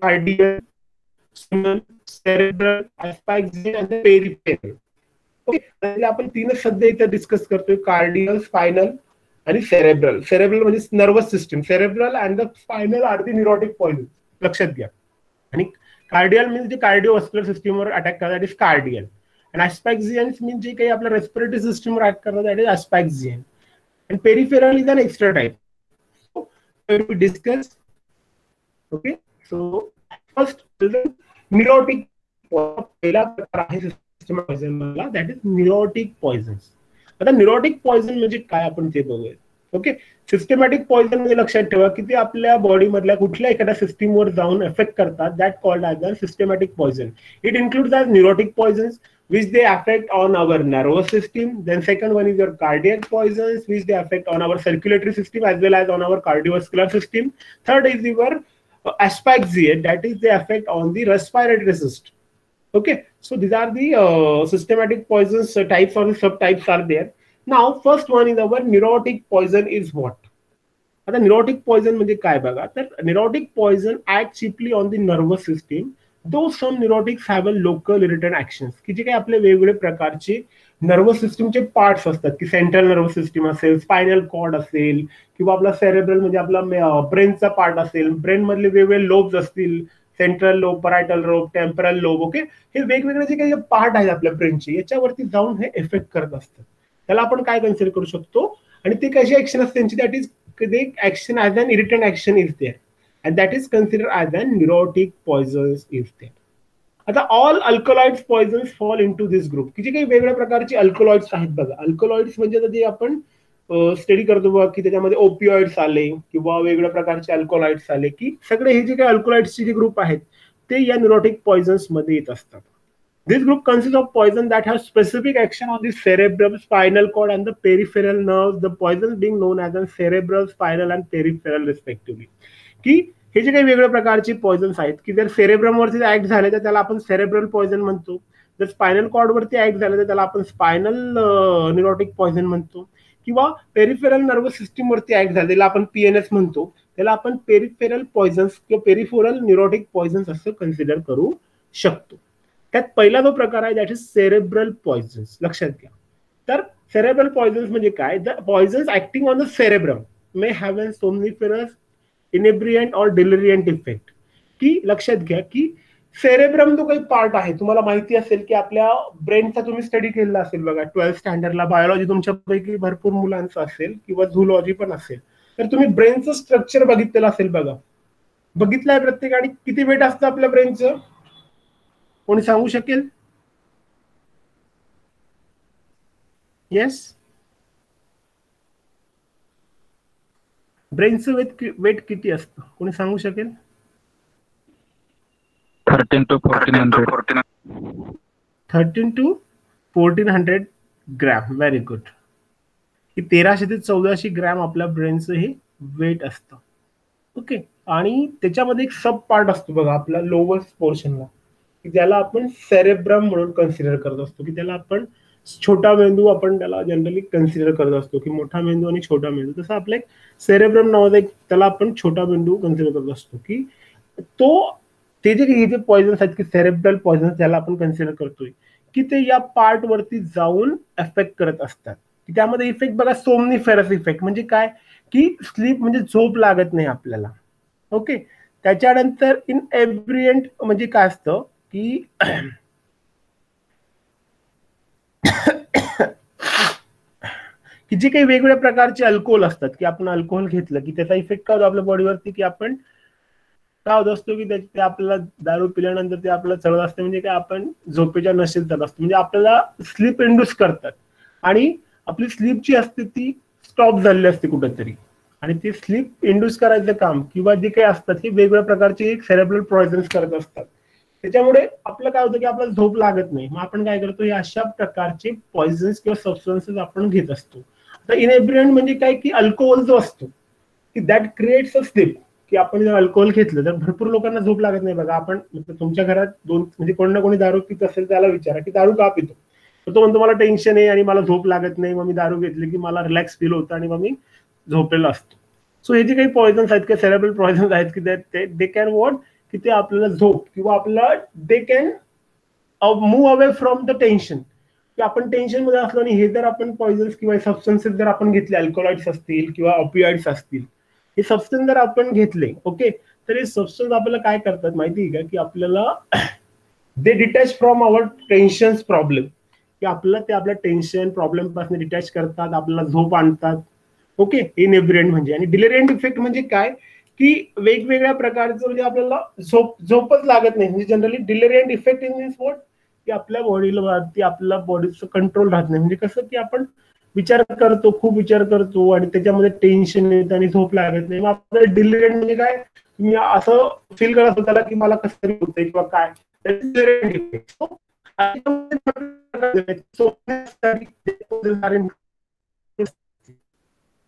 Cardial, cerebral, asphyxiant आणि पेरिफेरल. ओके, आपण तीनच सध्या इथे डिस्कस करतोय, कार्डियल, स्पायनल आणि सेरेब्रल. सेरेब्रल म्हणजे nervous system. Cerebral and the spinal are the neurotic poison, लक्षात घ्या. आणि कार्डियल मीन्स जे कार्डिओव्हास्क्युलर सिस्टीमवर अटॅक करतात, दॅट इज कार्डियल. आणि ॲस्पायक्झियन्स मीन्स जे काही आपल्या रेस्पिरेटरी सिस्टीमवर अटॅक करतात, दॅट इज ॲस्पायक्झियन. आणि peripheral is an extra type. So we discuss. Okay, so first neurotic पहिला प्रकार आहे सिस्टम पॉइझन मला, दॅट इज न्यूरोटिक पॉइझन्स. आता न्यूरोटिक पॉइझन म्हणजे काय आपण ते बघूया. ओके, सिस्टमॅटिक पॉइझन म्हणजे लक्षात ठेवा की ते आपल्या बॉडी मधल्या कुठल्या एखाद्या सिस्टीमवर जाऊन एफेक्ट करतात, that called as a systematic poison. It includes as neurotic पॉइझन्स which they affect on our nervous system. Then second one is your cardiac poisons, which they affect on our circulatory system as well as on our cardiovascular system. Third is your asphyxiate, that is they affect on the respiratory system. Okay, so these are the systematic poisons types or the subtypes are there. Now first one is our neurotic poison is what? आता neurotic poison म्हणजे काय बघा, तर neurotic poison act chiefly on the nervous system. Though some neurotics have a local irritant actions, की जे काही आपले वेगवेगळे प्रकारचे नर्वस सिस्टीमचे पार्ट्स असतात, की सेंट्रल नर्वस सिस्टीम असेल, स्पायनल कॉर्ड असेल, किंवा आपला सेरेब्रल म्हणजे आपला ब्रेनचा पार्ट असेल, ब्रेन मधले वेगवेगळे लोब्स असतील, central lobe, parietal lobe, temporal lobe. Okay, हे वेगवेगळे जे काही पार्ट आहेत आपल्या ब्रेनचे, याच्यावरती जाऊन हे इफेक्ट करत असतात. त्याला आपण काय कन्सिडर करू शकतो, आणि ते कशी ऍक्शन असते त्यांची, that is the action as an irritant action is there, and that is considered as an neurotic poisons is there. आता all alkaloids poisons fall into this group, की जे काही वेगवेगळ्या प्रकारचे अल्कलॉइड्स आहेत बघा. अल्कलॉइड्स म्हणजे जे आपण स्टडी करतो बघा, की त्याच्यामध्ये ओपिओइड्स आले किंवा वेगवेगळ्या प्रकारचे अल्कलॉइड्स आले, की सगळे हे जे काही अल्कलॉइड्सचे जे ग्रुप आहेत ते या न्यूरोटिक पॉइझन्स मध्ये येत असतात. This group consists of poison that has specific action on the cerebrum, spinal cord, and the peripheral nerves. The poisons being known as the cerebral, spinal, and peripheral respectively. की हे जे काही वेगवेगळ्या प्रकारचे पॉइझन्स आहेत, की जर सेरेब्रम वरती ऍक्ट झाले तर त्याला आपण सेरेब्रल पॉइझन म्हणतो. जर स्पायनल कॉर्ड वरती ऍक्ट झाले तर त्याला आपण स्पायनल न्यूरोटिक पॉइझन म्हणतो. किंवा पेरिफेरल नर्वस सिस्टीम वरती ऍक्ट झाले त्याला आपण पीएनएस म्हणतो. त्याला आपण पेरिफेरल पॉइझन्स किंवा पेरिफेरल न्यूरोटिक पॉइझन्स असं कन्सिडर करू शकतो. त्यात पहिला जो प्रकार आहे दॅट इज सेरेब्रल पॉइझन्स. लक्षात घ्या, तर सेरेब्रल पॉइझन्स म्हणजे काय, the poisons acting on the cerebrum may have an somniferous, inebriant or deliriant effect. की लक्षात घ्या की सेरेब्रम जो काही पार्ट आहे, तुम्हाला माहिती असेल की आपल्या ब्रेनचा तुम्ही स्टडी केलेला असेल बघा 12th स्टँडर्डला. बायोलॉजी तुमच्यापैकी भरपूर मुलांचं असेल किंवा झूलॉजी पण असेल, तर तुम्ही ब्रेनचं स्ट्रक्चर बघितलेलं असेल बघा. बघितलंय प्रत्येकाने, किती वेट असतं आपल्या ब्रेनचं, कोणी सांगू शकेल? येस, ब्रेनचं वेट किती असतं, कोणी सांगू शकेल? 13 to 1400. 13 to 1400 gram. Very good. की 1300 ते 1400 ग्रॅम आपल्या ब्रेनचं हे वेट असतं. ओके, आणि त्याच्यामध्ये एक सब पार्ट असतो बघा आपला लोअर्स्ट पोर्शनला, की ज्याला आपण सेरेब्रम म्हणून कन्सिडर करत असतो, की त्याला आपण छोटा मेंदू आपण त्याला जनरली कन्सिडर करत असतो, की मोठा मेंदू आणि छोटा मेंदू. तसं आपलं एक सेरेब्रम नावाचा एक त्याला आपण छोटा मेंदू कन्सिडर करत असतो, की तो ते जे पॉइझन्स आहेत की सेरेब्रल पॉइझन्स ज्याला आपण कन्सिडर करतोय, की ते या पार्ट वरती जाऊन एफेक्ट करत असतात. की त्यामध्ये इफेक्ट बघा, सोमनिफेरस इफेक्ट म्हणजे काय, की स्लीप म्हणजे झोप लागत नाही आपल्याला. ओके, त्याच्यानंतर इन एब्रियंट म्हणजे काय असतं की की जे काही वेगवेगळ्या प्रकारचे अल्कोहोल असतात, की आपण अल्कोहोल घेतलं की त्याचा इफेक्ट काय होतो आपल्या बॉडीवरती, की आपण काय होत असतो की ते आपल्याला दारू पिल्यानंतर ते आपल्याला चढत असते, म्हणजे काय आपण झोपेच्या नशेत जात असतो, म्हणजे आपल्याला स्लीप इंड्यूस करतात आणि आपली स्लीप जी असते ती स्टॉप झालेली असते कुठेतरी, आणि ती स्लीप इंड्यूस करायचं काम किंवा जे काही असतात हे वेगवेगळ्या प्रकारचे एक सेरेब्रल पॉयझन्स करत असतात. त्याच्यामुळे आपलं काय होतं की आपल्याला झोप लागत नाही, मग आपण काय करतो, हे अशा प्रकारचे पॉयझन्स किंवा सबस्टन्सेस आपण घेत असतो. आता इनेब्रियंट म्हणजे काय की अल्कोहोल जो असतो की दॅट क्रिएट्स अ स्लीप, की आपण जर अल्कोहोल घेतलं तर भरपूर लोकांना झोप लागत नाही. बघा, आपण तुमच्या घरात दोन म्हणजे कोणी ना कोणी दारू पित असेल त्याला विचारा की दारू का पितो, तर तो म्हणतो मला टेन्शन आहे आणि मला झोप लागत नाही, मग मी दारू घेतली की मला रिलॅक्स फील होतं आणि मग मी झोपलेला असतो. सो हे जे काही पॉयझन्स आहेत किंवा सेरेब्रल पॉयझन्स आहेत की दे कॅन वॉट, की ते आपल्याला झोप किंवा आपल्याला they can move away from the tension, की आपण टेन्शन मध्ये असलो आणि हे जर आपण पॉयझन्स किंवा सबस्टन्सेस जर आपण घेतले, अल्कोहॉइड्स असतील किंवा ऑपिओइड्स असतील, हे सबस्टन्स जर आपण घेतले, ओके, तर हे सबस्टन्स आपल्याला काय करतात माहिती आहे का, की आपल्याला they detach from our tension problem, की आपल्याला ते आपल्या टेन्शन प्रॉब्लेम पासून डिटॅच करतात, आपल्याला झोप आणतात. ओके, इनएब्रियंट म्हणजे. आणि डिलेरियंट इफेक्ट म्हणजे काय, की वेगवेगळ्या प्रकारचं म्हणजे आपल्याला झोपच लागत नाही, म्हणजे generally deliriant effect in means what, की आपल्या बॉडीला आपल्या बॉडीचं कंट्रोल राहत नाही, म्हणजे कसं की आपण विचार करतो, खूप विचार करतो आणि त्याच्यामध्ये टेन्शन येतं आणि झोप लागत नाही. मग आपल्याला डिलेरियंट म्हणजे काय, तुम्ही असं फील करत होता की मला कसं तरी होतंय किंवा काय, डिलेरियंट इफेक्ट.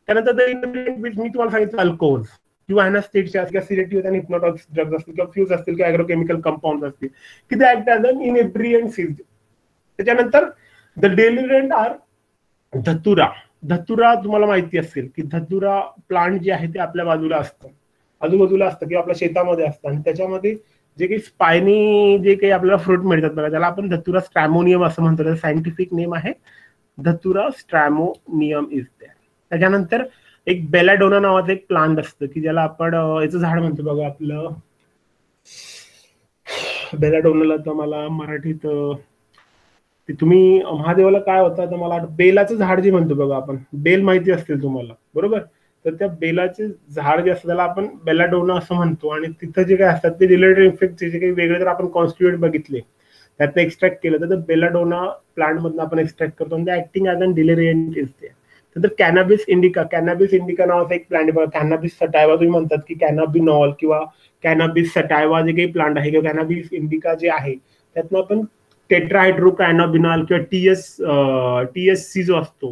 त्यानंतर मी तुम्हाला सांगितलं अल्कोहोल किंवा अॅनास्थेटिया किंवा सिलेटिव्ह आणि हिप्नोटिक ड्रग्ज असतील किंवा फ्यूज असतील किंवा ॲग्रोकेमिकल कंपाऊंड असतील, की ते ऍक्ट ॲज अन इनएब्रियंट सीज. त्याच्यानंतर द डेलिरंट आर धतुरा. धतुरा तुम्हाला माहिती असेल की धतुरा प्लांट जे आहे ते आपल्या बाजूला असतं, आजूबाजूला असतं किंवा आपल्या शेतामध्ये असतं, आणि त्याच्यामध्ये जे काही स्पायनी जे काही आपल्याला फ्रूट मिळतात बघा, त्याला आपण धतुरा स्ट्रॅमोनियम असं म्हणतो, त्याचं सायंटिफिक नेम आहे धतुरा स्ट्रॅमोनियम इज देअर. त्याच्यानंतर एक बेलाडोना नावाचं एक प्लांट असतं की ज्याला आपण याचं झाड म्हणतो बघा, आपलं बेलाडोनाला तर मला मराठीत ते तुम्ही महादेवाला काय होतं तर मला बेलाचं झाड जे म्हणतो बघा आपण, बेल माहिती असतील तुम्हाला, बरोबर, तर त्या बेलाचे झाड जे असतं त्याला आपण बेलाडोना असं म्हणतो. आणि तिथं जे काही असतात ते रिलेटेड इफेक्टचे जे काही वेगळे जर आपण कॉन्स्टिट्यूएंट बघितले, त्यातनं एक्स्ट्रॅक्ट केलं तर बेलाडोना प्लांट मधून आपण एक्स्ट्रॅक्ट करतो, आणि acting as an deliriant is there. तर कॅनाबिस इंडिका, कॅनाबिस इंडिका नावाचा एक प्लांट बघा, कॅनाबिस सटायवा तुम्ही म्हणतात की कॅनाबिनॉल किंवा कॅनाबिस सटायवा जे काही प्लांट आहे किंवा कॅनाबिस इंडिका जे आहे, त्यातनं आपण टेट्राहायड्रोकॅनोबिनॉल किंवा टीएससी जो असतो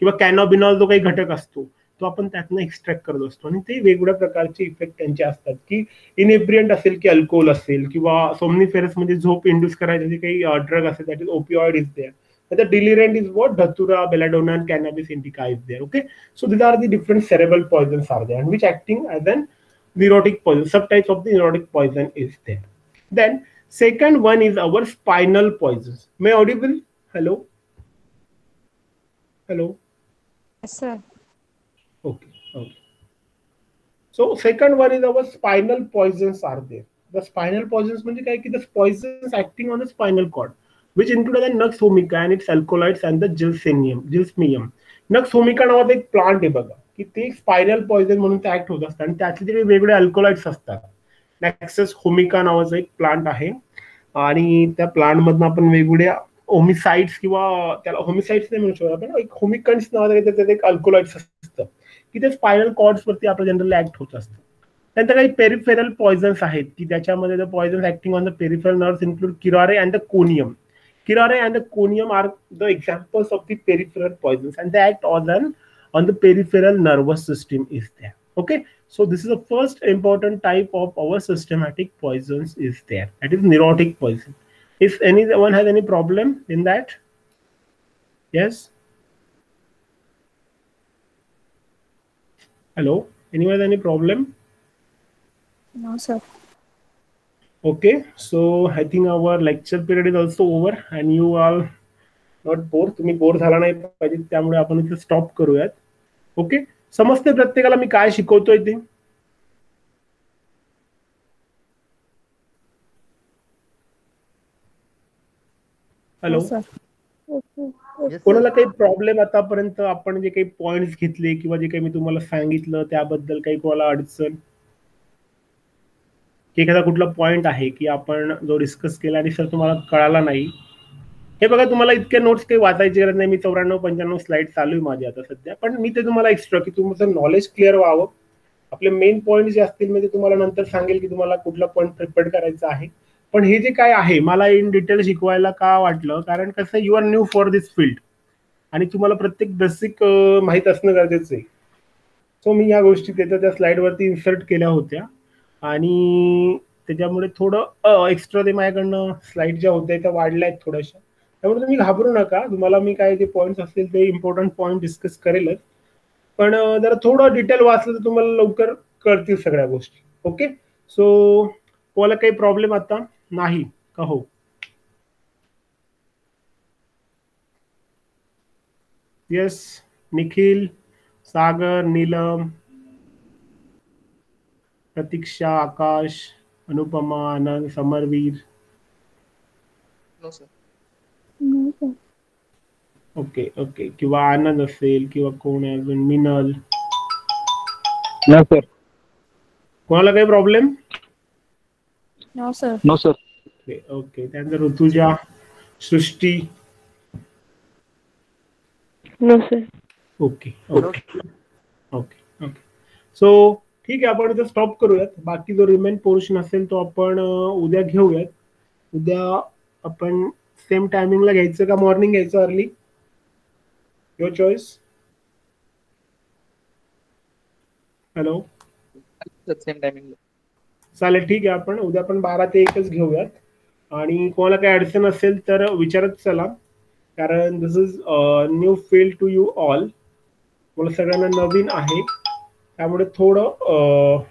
किंवा कॅनोबिनॉल जो काही घटक असतो तो आपण त्यातनं एक्स्ट्रॅक्ट करत असतो, आणि ते वेगवेगळ्या प्रकारचे इफेक्ट त्यांचे असतात, की इनएब्रियंट असेल की अल्कोहोल असेल किंवा सोमनीफेरस म्हणजे झोप इंड्यूस करायचे जे काही ड्रग असेल, that is opioid is there. The delirant is what? Datura, belladonna, and cannabis indica is there. Okay, so these are the different cerebral poisons are there, and which acting as an neurotic poison. Subtypes of the neurotic poison is there. Then second one is our spinal poisons. May audible? Hello, hello. Yes, sir. Okay, okay. So second one is our spinal poisons are there. The spinal poisons म्हणजे काय की the poisons acting on the spinal cord, which include the Nux vomica and its alkaloids and the gilsmium. Nux vomica नावाचा एक plant आहे बघा, की ते spinal poison म्हणून ते ऍक्ट होत असतात, आणि त्यातले जे वेगवेगळे अल्कोलाइड्स असतात. नॅक्सस होमिका नावाचा एक प्लांट आहे, आणि त्या प्लांट मधून आपण वेगवेगळ्या होमिसाइड्स किंवा त्याला होमिसाइड्स नाही म्हणू शकतो आपण, एक होमिकन्स नावाचा त्यात एक अल्कोलाइड्स असतं की ते स्पायनल कॉर्ड्स वरती आपलं जनरली ऍक्ट होत असतं. त्यानंतर काही पेरिफेरल पॉयझन्स आहेत की त्याच्यामध्ये the poisons acting on the peripheral nerves include curare and the conium. Curare and the conium are the examples of the peripheral poisons, and they act on the peripheral nervous system is there. Okay, so this is the first important type of our systematic poisons is there, that is neurotic poison. If anyone has any problem in that, yes, hello, anyone has any problem? No, sir. Okay, so I think our lecture period is also over and you all not bored. तुम्ही bore झाला नाही पाहिजे, त्यामुळे आपण इथे stop करूयात. Okay, समजते प्रत्येकाला मी काय शिकवतोय ते? Hello, No, sir. Okay. कोणाला काही प्रॉब्लेम आतापर्यंत आपण जे काही पॉइंट्स घेतले किंवा जे काही मी तुम्हाला सांगितलं त्याबद्दल काही कोणाला अडचण? की एखादा कुठला पॉईंट आहे की आपण जो डिस्कस केला आणि सर तुम्हाला कळाला नाही. हे बघा, तुम्हाला इतक्या नोट्स काही वाचायची गरज नाही. मी 94-95 स्लाइड चालू आहे माझी आता सध्या, पण मी ते तुम्हाला एक्स्ट्रा की तुमचं नॉलेज क्लिअर व्हावं. आपले मेन पॉईंट जे असतील म्हणजे तुम्हाला नंतर सांगेल की तुम्हाला कुठला पॉईंट प्रिपेअर करायचा आहे. पण हे जे काय आहे मला इन डिटेल शिकवायला का वाटलं, कारण कसं you are new for this field आणि तुम्हाला प्रत्येक बेसिक माहीत असणं गरजेचं आहे. सो मी या गोष्टी त्या स्लाइडवरती इन्सर्ट केल्या होत्या आणि त्याच्यामुळे थोडं एक्स्ट्रा ते माझ्याकडनं स्लाइड ज्या होत्या त्या वाढल्या आहेत थोड्याशा. त्यामुळे तुम्ही घाबरू नका, तुम्हाला मी काय जे पॉईंट्स असतील ते इम्पॉर्टंट पॉईंट डिस्कस करेलच, पण जरा थोडं डिटेल वाचलं तर तुम्हाला लवकर कळतील सगळ्या गोष्टी. ओके, सो तुम्हाला काही प्रॉब्लेम आता नाही का? हो, yes, Nikhil, Sagar, Neelam, Pratiksha, Akash, Anupama, Anand, Samarveer. No sir. Okay okay, किंवा आनंद असेल किंवा कोण आहे अजून, मिनल. No sir. कोणाला काही problem? No sir. No sir. Okay okay, त्यानंतर Rutuja, Srushti. No sir. Okay okay okay okay, so ठीक आहे, आपण इथे स्टॉप करूयात. बाकी जो रिमेन पोर्शन असेल तो आपण उद्या घेऊयात. उद्या आपण सेम टायमिंगला घ्यायचं का मॉर्निंग घ्यायचं early? Your choice. Hello, same timing चालेल, ठीक आहे, आपण उद्या पण 12 ते 1च घेऊयात. आणि कोणाला काही अडचण असेल तर विचारत चला, कारण this is new field to you all. मला सगळ्यांना नवीन आहे, त्यामुळे थोडं